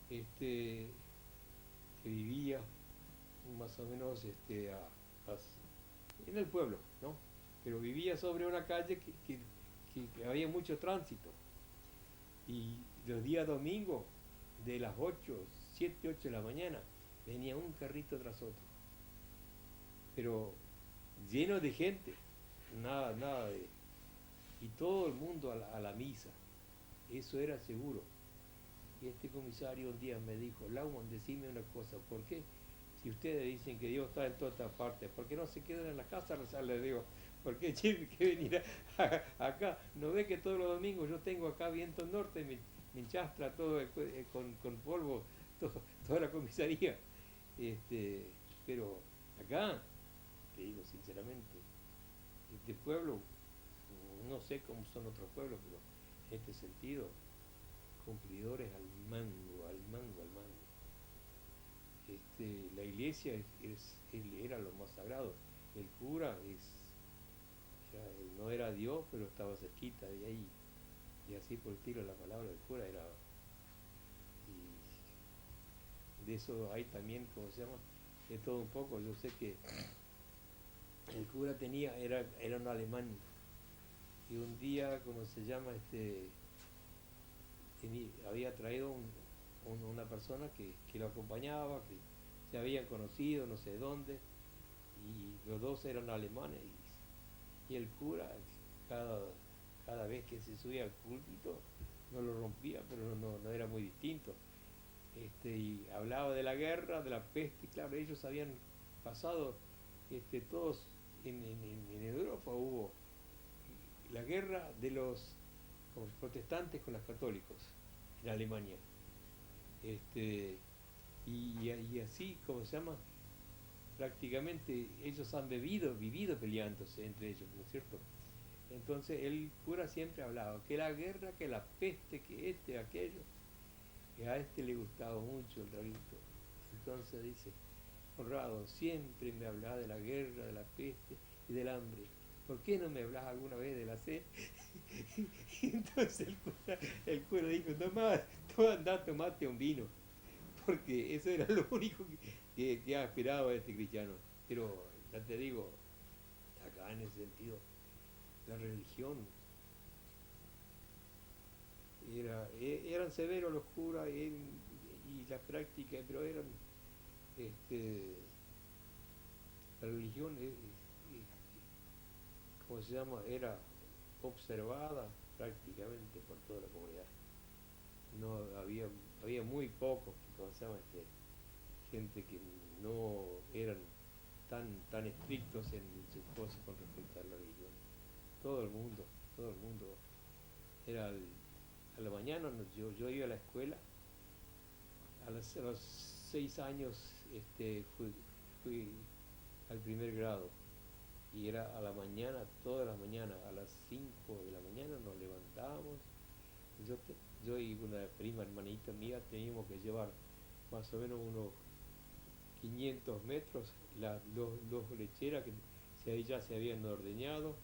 que vivía más o menos en el pueblo, ¿no? Pero vivía sobre una calle que había mucho tránsito. Y los días domingos, de las 7, 8 de la mañana, venía un carrito tras otro. Pero lleno de gente, nada de... Y todo el mundo a la misa, eso era seguro. Y este comisario un día me dijo: Lauman, decime una cosa, ¿por qué? Si ustedes dicen que Dios está en todas partes, ¿por qué no se quedan en la casa a rezar? Le digo, ¿por qué tienen que venir acá? ¿No ve que todos los domingos yo tengo acá viento norte, me enchastra todo con polvo, toda la comisaría? Pero acá, te digo sinceramente, este pueblo, no sé cómo son otros pueblos, pero en este sentido, cumplidores al mango. La iglesia era lo más sagrado. El cura no era Dios, pero estaba cerquita de ahí. Y así por el estilo, la palabra del cura era... Y de eso hay también, ¿cómo se llama?, de todo un poco. Yo sé que el cura era un alemán. Y un día, ¿cómo se llama?, había traído una persona que lo acompañaba, que se habían conocido no sé dónde, y los dos eran alemanes, y el cura cada vez que se subía al púlpito no lo rompía, pero no era muy distinto. Y hablaba de la guerra, de la peste. Claro, ellos habían pasado, todos en Europa hubo la guerra de los protestantes con los católicos en Alemania. Y así, ¿cómo se llama?, prácticamente ellos han vivido peleándose entre ellos, ¿no es cierto? Entonces el cura siempre hablaba que la guerra, que la peste, que este, aquello, que a este le gustaba mucho el rabito. Entonces dice, Conrado, siempre me hablaba de la guerra, de la peste y del hambre. ¿Por qué no me hablas alguna vez de la sed? Y entonces el cura dijo, nomás, tú andá, tomate un vino, porque eso era lo único que aspiraba este cristiano. Pero ya te digo, acá en ese sentido, la religión eran severos los curas y la práctica, pero eran, este, la religión, ¿cómo se llama? Era observada prácticamente por toda la comunidad. No había muy pocos, ¿cómo se llama? Gente que no eran tan estrictos en sus cosas con respecto a la religión. Todo el mundo. Era a la mañana, yo iba a la escuela, a los 6 años fui al primer grado y era a la mañana, todas las mañanas, a las 5 de la mañana nos levantábamos. Yo y una prima hermanita mía teníamos que llevar más o menos unos 500 metros las dos lecheras que ya se habían ordeñado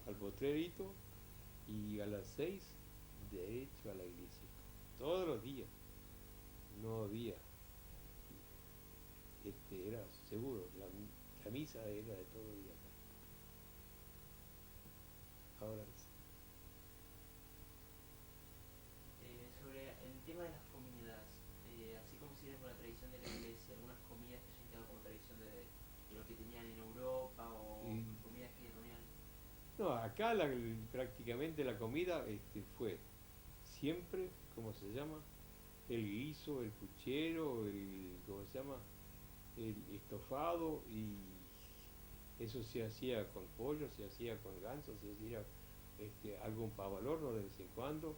al potrerito y a las 6 derecho a la iglesia. Todos los días. No había, era seguro, la misa era de todo el día acá. Ahora Sobre el tema de las comidas, así como siguen con la tradición de la iglesia, algunas comidas que hayan quedado como tradición de lo que tenían en Europa o y, comidas que ponían. no, acá prácticamente la comida fue siempre, ¿cómo se llama? El guiso, el puchero, ¿cómo se llama? El estofado, y eso se hacía con pollo, se hacía con ganso, se hacía algún pavo al horno de vez en cuando,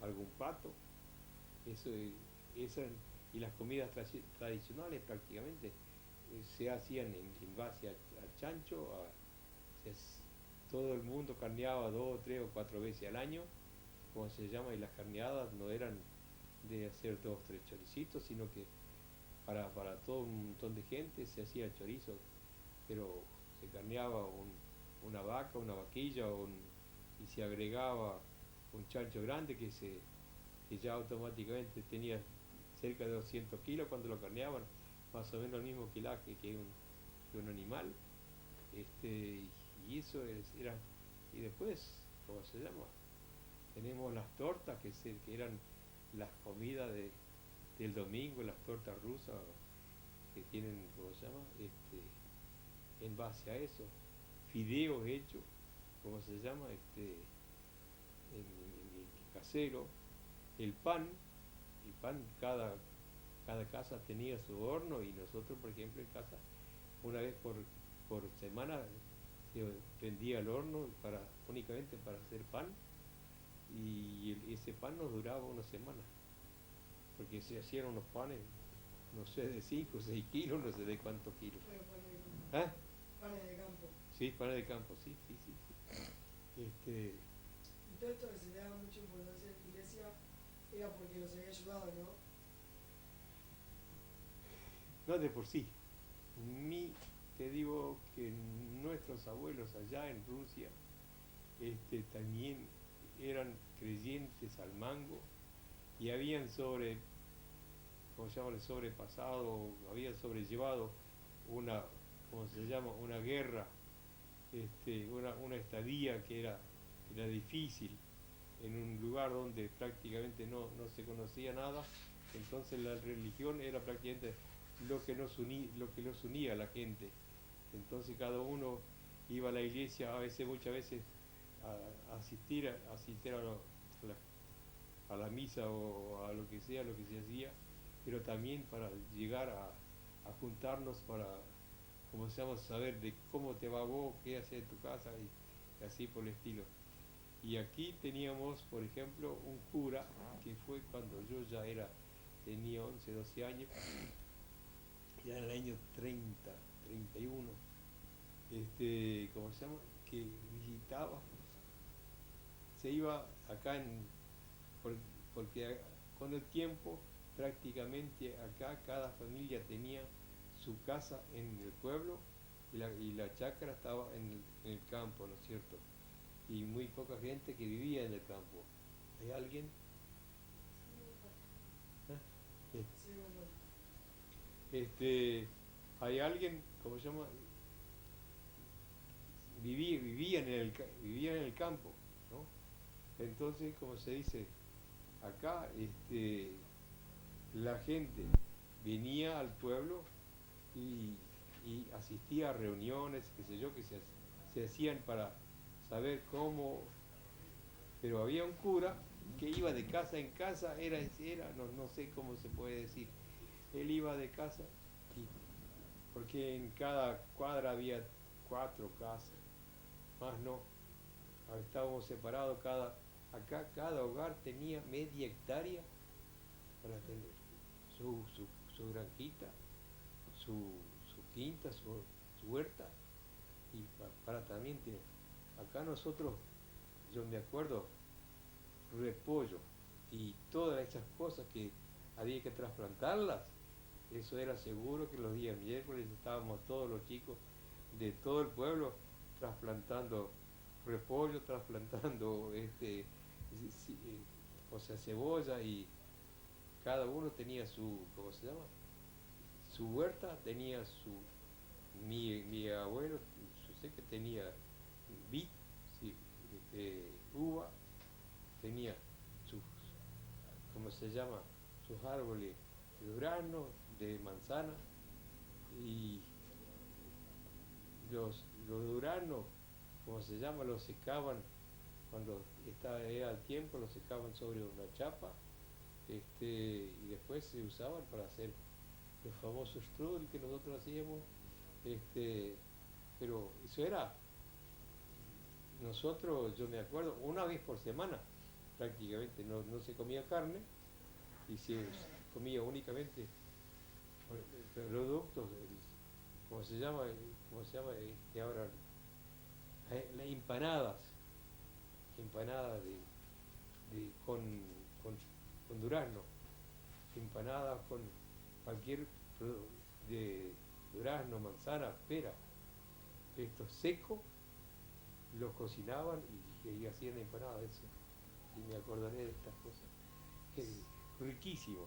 algún pato, eso, esa- y las comidas tradicionales prácticamente se hacían en base al chancho, se hac- todo el mundo carneaba 2, 3 o 4 veces al año, como se llama, y las carneadas no eran de hacer 2, 3 choricitos, sino que para todo un montón de gente se hacía el chorizo, pero se carneaba una vaca, una vaquilla, y se agregaba un chancho grande que ya automáticamente tenía cerca de 200 kilos cuando lo carneaban, más o menos el mismo quilaje que un animal. Y eso era, y después, ¿cómo se llama? Tenemos las tortas que eran las comidas del domingo, las tortas rusas que tienen, ¿cómo se llama? En base a eso, fideos hechos, ¿cómo se llama? Casero, el pan, cada casa tenía su horno, y nosotros, por ejemplo, en casa, una vez por semana se prendía el horno únicamente para hacer pan, y ese pan nos duraba una semana, porque se hacían unos panes, no sé, de 5 o 6 kilos, no sé de cuántos kilos. Bueno, ¿Ah? panes de campo. Sí, panes de campo, sí, sí, sí, sí. Y todo esto que se le daba mucha importancia a la iglesia era porque los había ayudado, ¿no? No de por sí. Te digo que nuestros abuelos allá en Rusia también eran creyentes al mango, y habían ¿cómo se llama? Sobrepasado, habían sobrellevado una, ¿cómo se llama? Una guerra, una estadía que era difícil, en un lugar donde prácticamente no se conocía nada. Entonces la religión era prácticamente lo que nos unía a la gente. Entonces cada uno iba a la iglesia, muchas veces, a asistir a la misa o a lo que sea, lo que se hacía, pero también para llegar a juntarnos para, como se llama, saber de cómo te va vos, qué haces en tu casa, y así por el estilo. Y aquí teníamos, por ejemplo, un cura que fue cuando yo ya tenía 11, 12 años, ya en el año 30, 31, ¿cómo se llama? Que visitaba, se iba acá por- porque con el tiempo prácticamente acá cada familia tenía su casa en el pueblo y la chacra estaba en el campo, ¿no es cierto? Y muy poca gente que vivía en el campo. ¿Hay alguien? ¿Eh? Sí, bueno, Hay alguien, ¿cómo se llama? Vivía en el campo, ¿no? Entonces, como se dice, acá la gente venía al pueblo y, y asistía a reuniones, qué sé yo, que se hacían para saber cómo, pero había un cura que iba de casa en casa, no sé cómo se puede decir, él iba de casa, y- porque en cada cuadra había 4 casas, más no, estábamos separados, acá cada hogar tenía media hectárea para tener su granjita, su, su quinta, su huerta, y para también tener. Acá nosotros, yo me acuerdo, repollo y todas esas cosas que había que trasplantarlas, eso era seguro que los días miércoles estábamos todos los chicos de todo el pueblo trasplantando repollo, trasplantando o sea, cebolla, y cada uno tenía su, ¿cómo se llama? Su huerta, tenía mi abuelo, yo sé que tenía vid, sí, uva, tenía sus, ¿cómo se llama? Sus árboles de durazno, de manzana, y los duraznos, ¿cómo se llama? Los secaban cuando era el tiempo, los secaban sobre una chapa, y después se usaban para hacer los famosos strudel que nosotros hacíamos, pero eso era, nosotros, yo me acuerdo, una vez por semana prácticamente no se comía carne y se comía únicamente productos, ¿cómo se llama? ¿Cómo se llama? Ahora, las empanadas con, con durazno, empanadas con cualquier de durazno, manzana, pera, esto seco, los cocinaban y hacían empanadas de eso. Y me acordaré de estas cosas. Riquísimo.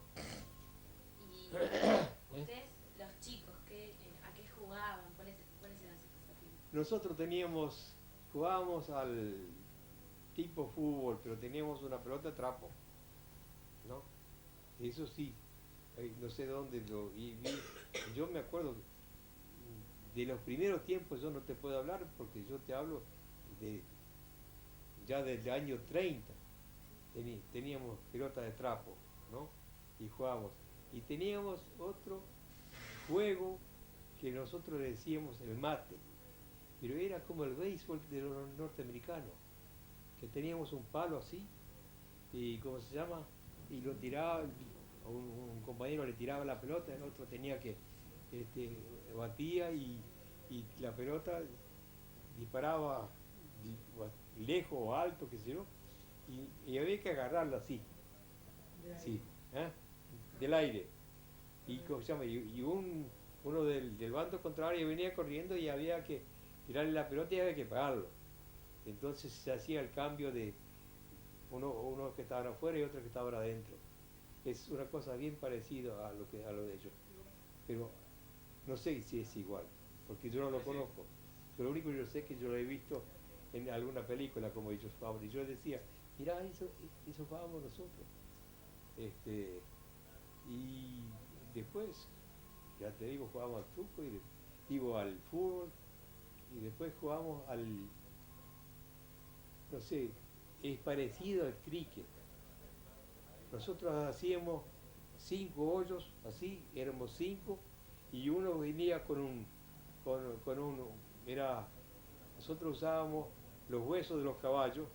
Y ustedes, los chicos, ¿a qué jugaban? ¿Cuáles eran sus pasatiempos? Nosotros jugábamos al tipo fútbol, pero teníamos una pelota de trapo, ¿no? Eso sí, no sé dónde yo me acuerdo de los primeros tiempos, yo no te puedo hablar porque yo te hablo de ya del año 30, teníamos pelota de trapo, ¿no? Y jugábamos. Y teníamos otro juego que nosotros le decíamos el mate, pero era como el béisbol de los norteamericanos, que teníamos un palo así, y ¿cómo se llama? Y lo tiraba, un compañero le tiraba la pelota, el otro tenía que, batía y la pelota disparaba lejos o alto, qué sé yo, y había que agarrarla así, de ahí. sí, ¿eh? Del aire. Y, ¿cómo se llama? Uno del bando contrario venía corriendo y había que tirarle la pelota y había que pegarlo. Entonces se hacía el cambio de unos que estaban afuera y otros que estaban adentro. Es una cosa bien parecida a lo de ellos. Pero no sé si es igual, porque yo no lo conozco. Yo lo único que yo sé es que yo lo he visto en alguna película como ellos jugaban. Y yo decía, mirá, eso jugábamos nosotros. Y después, ya te digo, jugábamos al truco al fútbol, y después jugábamos no sé, es parecido al cricket. Nosotros hacíamos 5 hoyos, así, éramos 5, y uno venía mirá, nosotros usábamos los huesos de los caballos,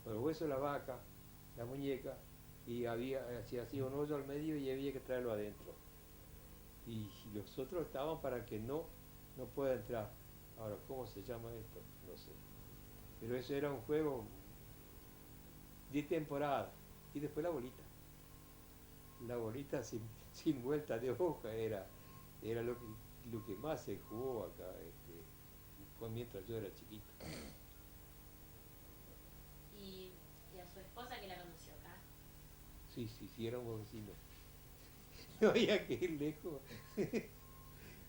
o los huesos de la vaca, la muñeca, y se hacía un hoyo al medio y había que traerlo adentro. y los otros estaban para que no pueda entrar. Ahora, ¿cómo se llama esto? No sé. Pero eso era un juego de temporada. Y después la bolita. La bolita sin vuelta de hoja era lo que más se jugó acá, fue mientras yo era chiquito. Y a su esposa que la conoció acá. Sí, éramos vecinos. No había que ir lejos.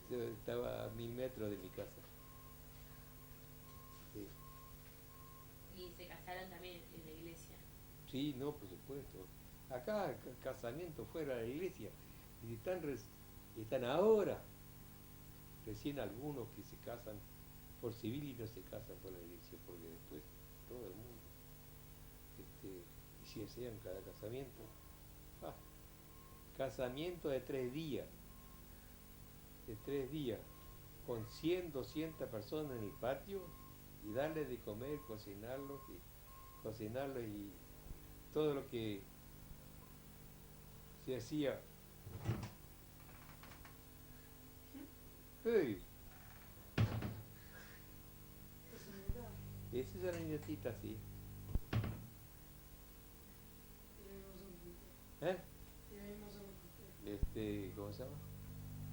Yo estaba a 1000 metros de mi casa. Sí. Y se casaron también en la iglesia. Sí, no, por supuesto. Acá casamiento fuera de la iglesia. Y están ahora recién algunos que se casan por civil y no se casan por la iglesia, porque después todo el mundo, y si hacían cada casamiento, ah, casamiento de 3 días, con 100, 200 personas en el patio, y darle de comer, cocinarlo y todo lo que se hacía. ¡Hey! Eso es verdad. Esa es la niñatita, sí. Y ahí no son usted. ¿Eh? Y ahí no son usted. ¿Cómo se llama?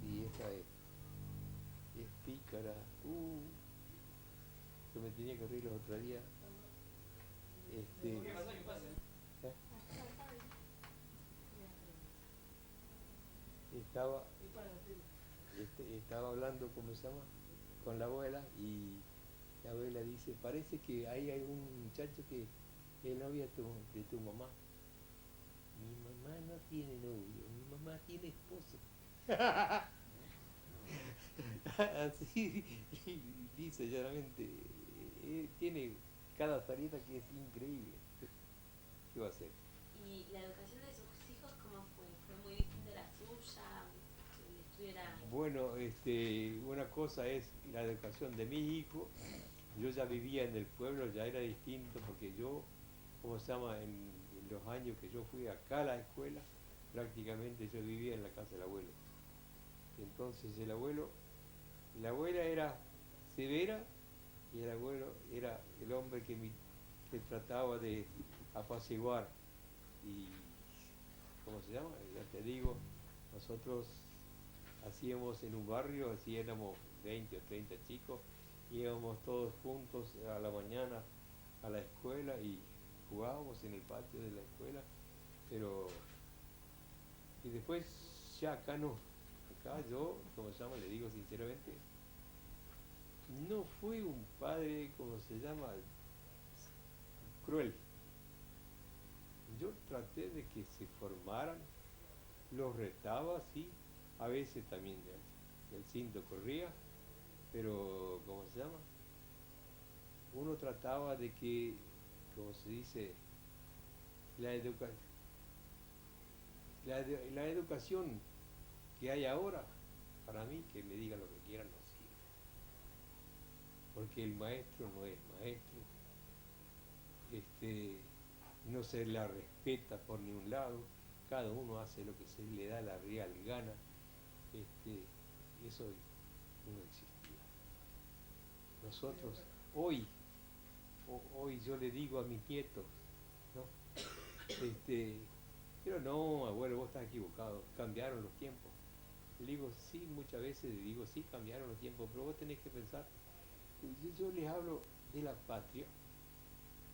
Y esta es pícara. Yo me tenía que reír los otros días. ¿Qué pasa? ¿Qué pasa? ¿Eh? Estaba, Y para la tele. estaba hablando, ¿cómo se llama? Con la abuela, y la abuela dice, parece que ahí hay un muchacho que es novia de tu mamá. Mi mamá no tiene novio, mi mamá tiene esposo. Así dice llanamente, tiene cada salida que es increíble. ¿Qué va a hacer? ¿Y la educación de sus hijos cómo fue? ¿Fue muy distinta a la suya? ¿El estudio era...? Bueno, una cosa es la educación de mi hijo. Yo ya vivía en el pueblo, ya era distinto, porque yo, ¿cómo se llama? En los años que yo fui acá a la escuela, prácticamente yo vivía en la casa del abuelo. Entonces la abuela era severa, y el abuelo era el hombre que trataba de apaciguar. Y, ¿cómo se llama? Ya te digo, nosotros hacíamos en un barrio, así éramos 20 o 30 chicos, íbamos todos juntos a la mañana a la escuela y jugábamos en el patio de la escuela, pero y después ya acá no, acá yo, como se llama, le digo sinceramente, no fui un padre, como se llama, cruel. Yo traté de que se formaran, los retaba, sí, a veces también el cinto corría, pero, ¿cómo se llama? Uno trataba de que, como se dice, la, educa la educación que hay ahora, para mí, que me digan lo que quieran, no sirve. Porque el maestro no es maestro, no se la respeta por ningún lado, cada uno hace lo que se le da la real gana, eso no existía. Nosotros, hoy yo le digo a mis nietos, ¿no? Pero no, abuelo, vos estás equivocado, cambiaron los tiempos. Le digo, sí, muchas veces le digo, sí, cambiaron los tiempos, pero vos tenés que pensar, yo les hablo de la patria,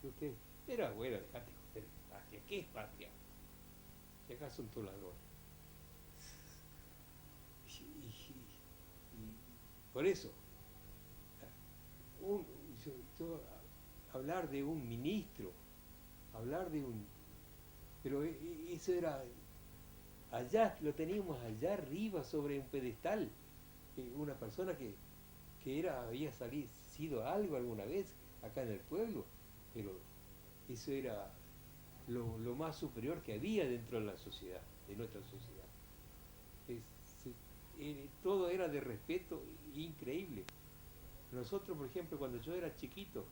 y usted, pero abuelo, dejate joder, patria, ¿qué es patria? Si acá son todos ladrones. Y por eso, yo hablar de un ministro, hablar de un... Pero eso era... Allá, lo teníamos allá arriba sobre un pedestal. Una persona que había sido algo alguna vez acá en el pueblo, pero eso era lo más superior que había dentro de la sociedad, de nuestra sociedad. Todo era de respeto increíble. Nosotros, por ejemplo, cuando yo era chiquito,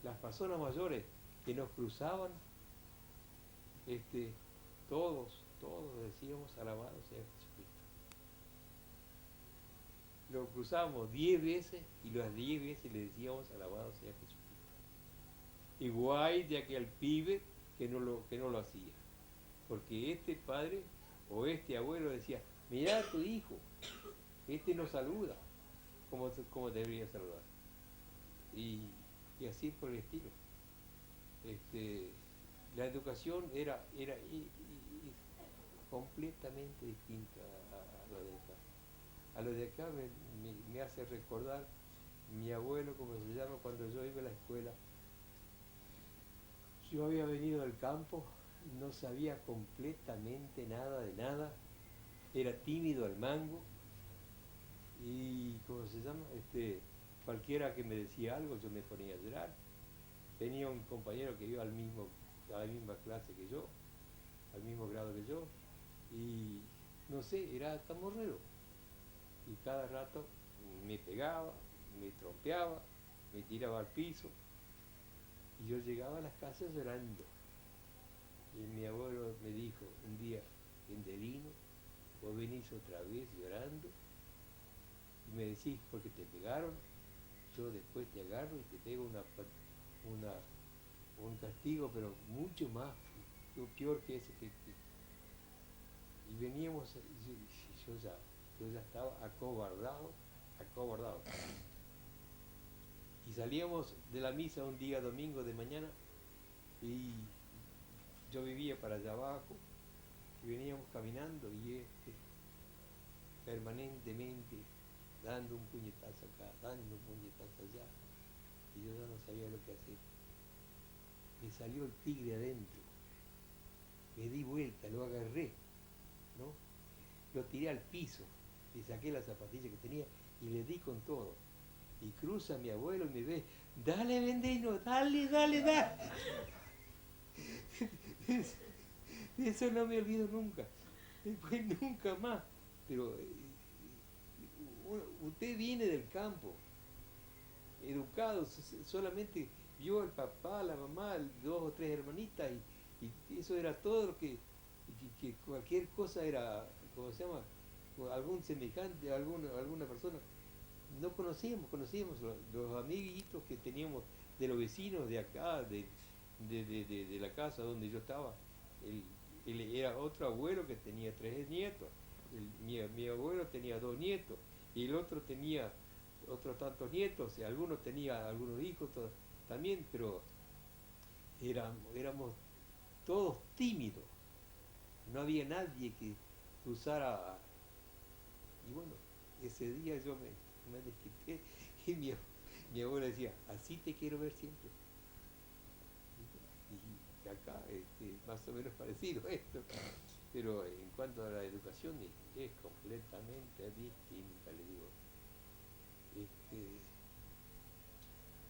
las personas mayores que nos cruzaban, todos decíamos alabado sea Jesucristo. lo cruzábamos 10 veces y las 10 veces le decíamos alabado sea Jesucristo. Y guay de aquel pibe que no lo hacía. Porque este padre o este abuelo decía, mirá a tu hijo, este no saluda como debería saludar. Y así por el estilo. La educación era completamente distinta a lo de acá. A lo de acá me hace recordar mi abuelo, como se llama, cuando yo iba a la escuela. Yo había venido del campo, no sabía completamente nada de nada, era tímido al mango y, ¿cómo se llama? Cualquiera que me decía algo yo me ponía a llorar. Tenía un compañero que iba a la misma clase que yo, al mismo grado que yo, y no sé, era camorrero. Y cada rato me pegaba, me trompeaba, me tiraba al piso. Y yo llegaba a las casas llorando. Y mi abuelo me dijo un día, Endelino, vos venís otra vez llorando y me decís porque te pegaron, yo después te agarro y te pego un castigo, pero mucho más peor que ese y veníamos, yo ya estaba acobardado. Y salíamos de la misa un día domingo de mañana y yo vivía para allá abajo y veníamos caminando y permanentemente dando un puñetazo acá, dando un puñetazo allá, y yo ya no sabía lo que hacer. Me salió el tigre adentro, me di vuelta, lo agarré, ¿no? Lo tiré al piso, le saqué la zapatilla que tenía y le di con todo. Y cruza mi abuelo y me ve, dale Vendeno, dale. Eso no me olvido nunca, después nunca más. Pero usted viene del campo, educado, solamente vio al papá, la mamá, dos o tres hermanitas y eso era todo lo que cualquier cosa era, ¿cómo se llama? Algún semejante, alguna persona. No conocíamos los amiguitos que teníamos de los vecinos de acá, de la casa donde yo estaba. Él era otro abuelo que tenía 3 nietos. Mi abuelo tenía 2 nietos y el otro tenía otros tantos nietos, y algunos tenía algunos hijos también, pero éramos todos tímidos. No había nadie que usara. Y bueno, ese día yo me desquité y mi abuela decía, así te quiero ver siempre. Y acá más o menos parecido a esto, pero en cuanto a la educación es completamente distinta, le digo.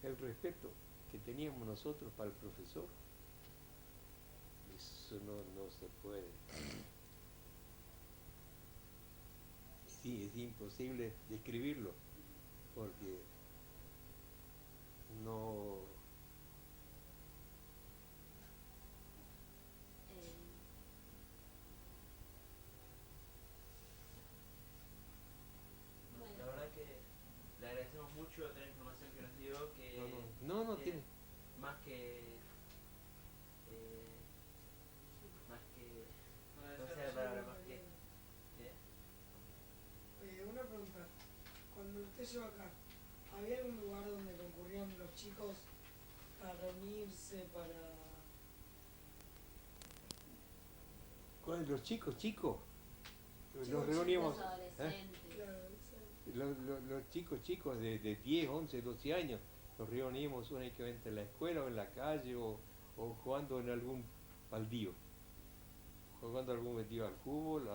El respeto que teníamos nosotros para el profesor, eso no se puede. Sí, es imposible describirlo, porque no. La verdad que le agradecemos mucho toda la información que nos dio, que No tiene. más que no sé la palabra, más que Una pregunta. Cuando usted llegó acá, ¿había algún lugar donde concurrían los chicos a reunirse para...? Los chicos, nos Chicos, reuníamos. Los adolescentes. Claro, Los chicos de 10, 11, 12 años nos reuníamos únicamente en la escuela o en la calle o jugando en algún baldío, jugando algún metido al fútbol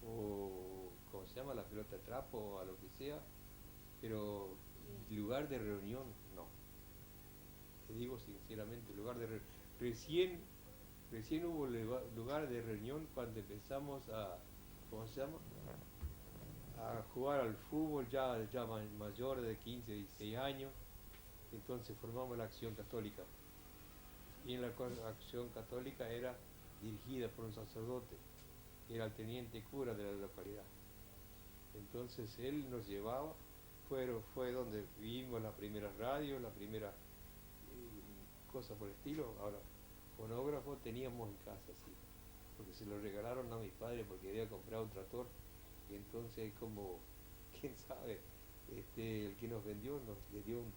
o ¿cómo se llama? La pelota de trapo o a lo que sea, pero lugar de reunión no. Te digo sinceramente, lugar de recién hubo lugar de reunión cuando empezamos a, ¿cómo se llama? A jugar al fútbol ya mayor de 15, 16 años. Entonces formamos la Acción Católica. Y en la Acción Católica era dirigida por un sacerdote, que era el teniente cura de la localidad. Entonces él nos llevaba, fue donde vimos la primera radio, la primera cosa por el estilo. Ahora, fonógrafo teníamos en casa, sí, porque se lo regalaron a mis padres porque había comprado un tractor y entonces como, quién sabe, el que nos vendió le dio un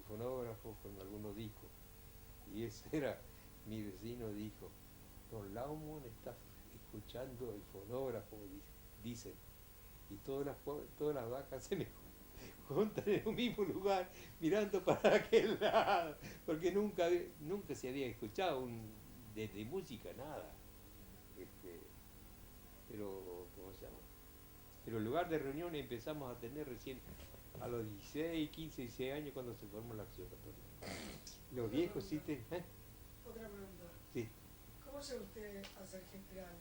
fonógrafo con algunos discos y ese era, mi vecino dijo, don Laumon está escuchando el fonógrafo, dicen, y todas las vacas se me juntan en un mismo lugar mirando para aquel lado, porque nunca se había escuchado de música, nada. Este, pero, ¿cómo se llama? Pero el lugar de reunión empezamos a tener recién a los 16, 15, 16 años cuando se formó la Acción Católica. Los viejos sí te... Otra pregunta. Sí. ¿Cómo llegó usted a ser general?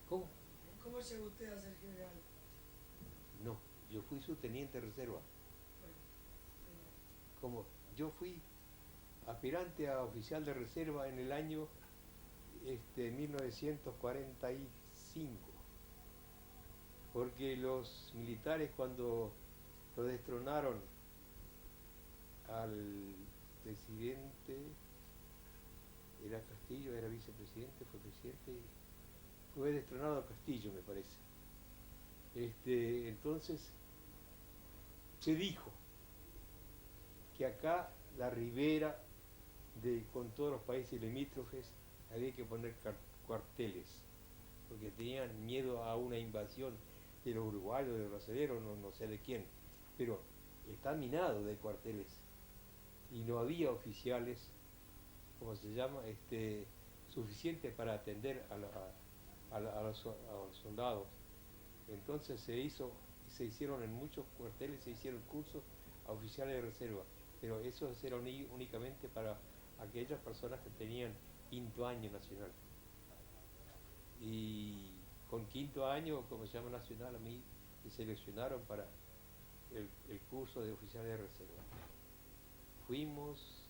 ¿Cómo? ¿Cómo llegó usted a ser general? No, yo fui subteniente de reserva. Bueno, Como yo fui aspirante a oficial de reserva en el año 1945, porque los militares cuando lo destronaron al presidente, era Castillo, era vicepresidente, fue presidente, fue destronado Castillo, me parece. Entonces se dijo que acá la ribera con todos los países limítrofes había que poner cuarteles, porque tenían miedo a una invasión de los uruguayos, de los brasileños, no sé de quién, pero está minado de cuarteles y no había oficiales, ¿cómo se llama?, suficientes para atender a los soldados. Entonces se hicieron en muchos cuarteles, se hicieron cursos a oficiales de reserva, pero eso era únicamente para aquellas personas que tenían quinto año nacional. Y con quinto año, como se llama nacional, a mí me seleccionaron para el curso de oficiales de reserva. Fuimos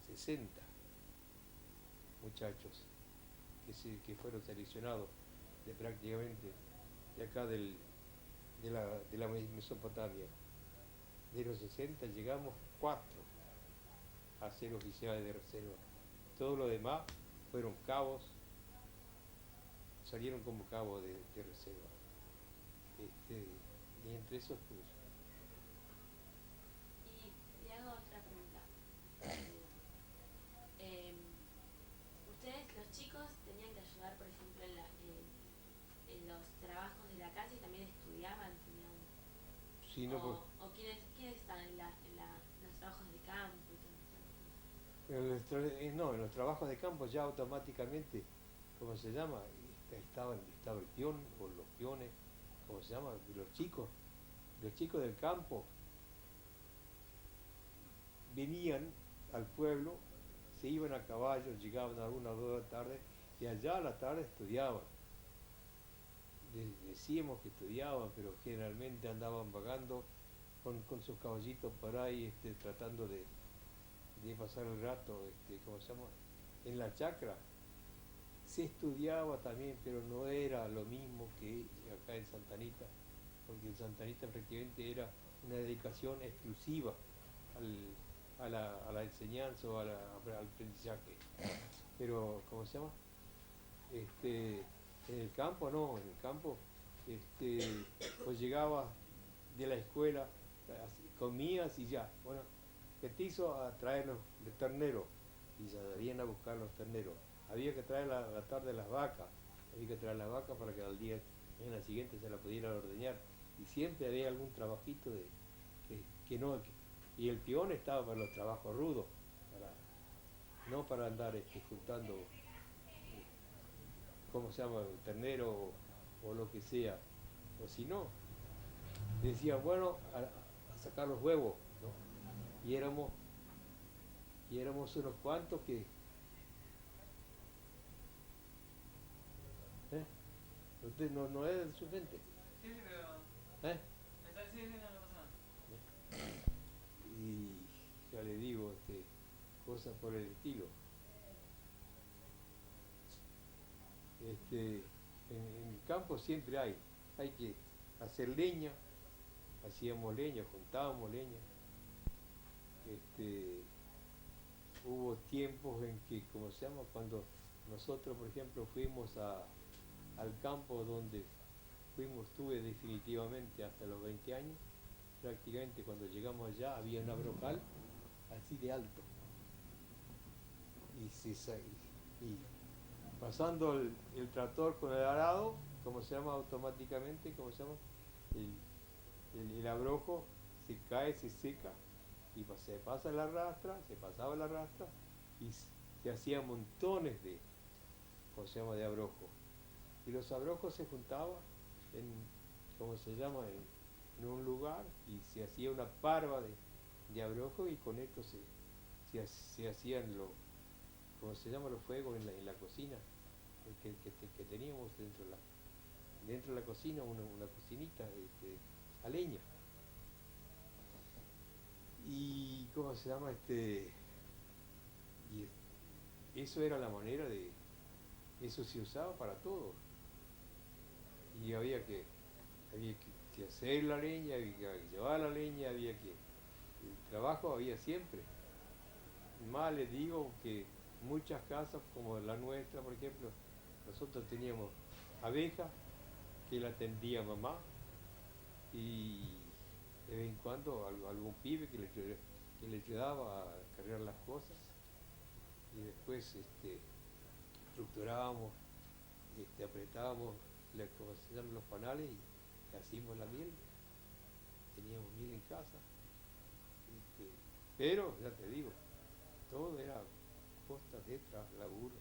60 muchachos que fueron seleccionados de prácticamente de acá de la Mesopotamia. De los 60 llegamos 4 a ser oficiales de reserva. Todo lo demás fueron cabos, salieron como cabos de reserva. Y entre esos pues, Y hago otra pregunta. Ustedes, los chicos, tenían que ayudar, por ejemplo, en los trabajos de la casa y también estudiaban, digamos. si no, pues, O quiénes están en los trabajos de campo y todo no, en los trabajos de campo ya automáticamente, ¿cómo se llama? Estaba el peón o los peones, ¿cómo se llama? Los chicos del campo venían al pueblo, se iban a caballo, llegaban a 1 o 2 de la tarde y allá a la tarde estudiaban. Decíamos que estudiaban, pero generalmente andaban vagando con sus caballitos por ahí, tratando de pasar el rato, ¿cómo se llama? En la chacra se estudiaba también, pero no era lo mismo que acá en Santa Anita, porque en Santa Anita prácticamente era una dedicación exclusiva a la enseñanza o al aprendizaje. Pero, ¿cómo se llama? En el campo no, en el campo pues llegabas de la escuela, comías y ya, bueno, ¿qué te hizo? A traer los terneros, y se salían a buscar los terneros. Había que traer a la tarde las vacas, había que traer las vacas para que al día siguiente se la pudieran ordeñar, y siempre había algún trabajito que no, y el peón estaba para los trabajos rudos, no para andar juntando, ¿cómo se llama?, ternero o lo que sea, o si no, decía, bueno, a sacar los huevos, ¿no? Y éramos unos cuantos que... Usted no es de su gente. Sí, pero... ¿Eh? Sí, no pasa nada. Y ya le digo, cosas por el estilo. En el campo siempre hay que hacer leña, hacíamos leña, juntábamos leña. Este, hubo tiempos en que, ¿cómo se llama? Cuando nosotros, por ejemplo, fuimos al campo donde estuve definitivamente hasta los 20 años, prácticamente cuando llegamos allá había un abrojal así de alto. Y pasando el tractor con el arado, ¿cómo se llama? Automáticamente, ¿cómo se llama? El abrojo se cae, se seca, y se pasa la rastra, se pasaba la rastra, y se hacían montones de, ¿cómo se llama?, de abrojos. Y los abrojos se juntaban en, ¿cómo se llama?, en un lugar, y se hacía una parva de abrojos, y con esto se hacían ¿cómo se llama?, los fuegos en la cocina, que teníamos dentro de la cocina, una cocinita a leña. Y ¿cómo se llama? Y eso era la manera eso se usaba para todo. Y había que hacer la leña, había que llevar la leña, el trabajo había siempre. Más les digo que muchas casas, como la nuestra, por ejemplo, nosotros teníamos abejas que la atendía mamá, y de vez en cuando algún pibe que le ayudaba a cargar las cosas, y después estructurábamos, apretábamos ¿cómo se llaman?, los panales, y hacíamos la miel. Teníamos miel en casa, pero ya te digo, todo era costa de laburo.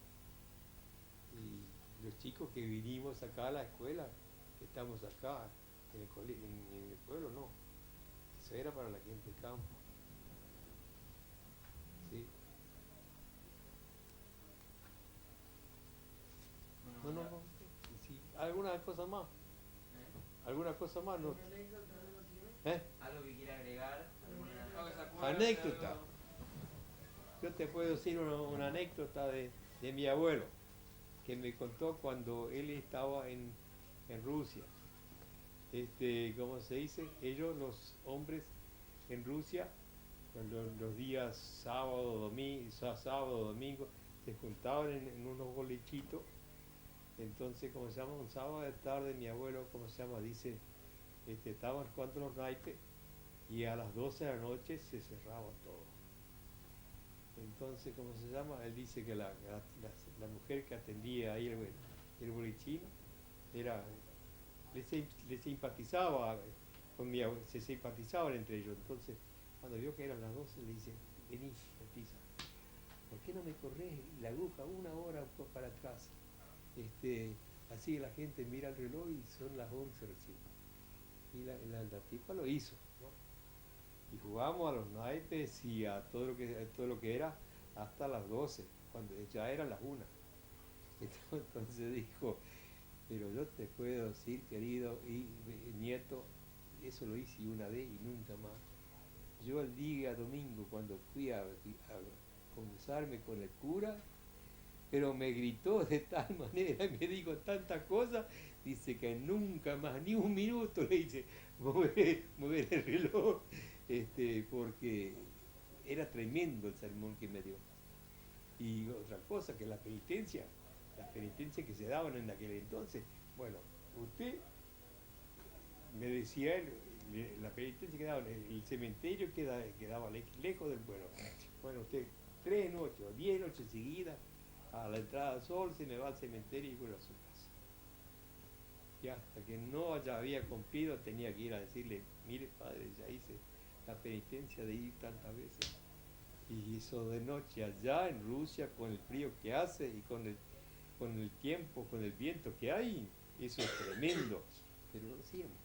Y los chicos que vinimos acá a la escuela, que estamos acá en el pueblo, no, eso era para la gente del campo. ¿Sí? Bueno, No. Sí. ¿Alguna cosa más? ¿Alguna cosa más? No. ¿Una anécdota, algo tiene? ¿Algo que quiera agregar? Anécdota. Yo te puedo decir una anécdota de mi abuelo, que me contó cuando él estaba en Rusia. ¿Cómo se dice? Ellos, los hombres en Rusia, cuando los días sábado, domingo, se juntaban en unos bolichitos. Entonces, ¿cómo se llama? Un sábado de tarde, mi abuelo, ¿cómo se llama? Dice, estaban jugando los naipes, y a las 12 de la noche se cerraba todo. Entonces, ¿cómo se llama? Él dice que la mujer que atendía ahí el bolichín le simpatizaba con mi abuelo, se simpatizaban entre ellos. Entonces, cuando vio que eran las 12, le dice, vení, Ortiza, ¿por qué no me corres la aguja una hora para atrás? Así la gente mira el reloj y son las 11 recién. Y la tipa lo hizo, ¿no? Y jugamos a los naipes y a todo lo que era hasta las 12, cuando ya eran las 1. Entonces dijo, pero yo te puedo decir, querido nieto, eso lo hice una vez y nunca más. Yo el día domingo, cuando fui a confesarme con el cura, pero me gritó de tal manera y me dijo tantas cosas, dice que nunca más, ni un minuto, le dice, mover el reloj, porque era tremendo el sermón que me dio. Y otra cosa, que las penitencias que se daban en aquel entonces, bueno, usted, me decía él, la penitencia que daban, el cementerio quedaba lejos del pueblo. Bueno, usted 3 noches o 10 noches seguidas, a la entrada del sol, se me va al cementerio y vuelve a su casa. Y hasta que no había cumplido, tenía que ir a decirle, mire padre, ya hice la penitencia de ir tantas veces. Y eso de noche allá en Rusia, con el frío que hace y con el tiempo, con el viento que hay, eso es tremendo. Pero lo hacíamos.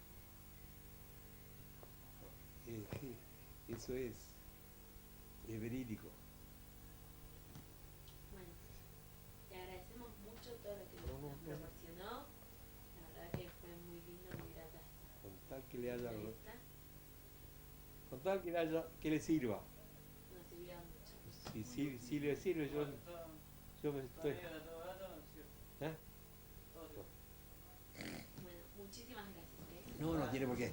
Eso es verídico. Bueno, te agradecemos mucho todo lo que nos proporcionó. La verdad que fue muy lindo, muy grata Con tal que le haya, entrevista. con tal que le sirva. Nos sirvió mucho. Si le sirve, yo me estoy. ¿Eh? Bueno, muchísimas gracias. No, no tiene por qué.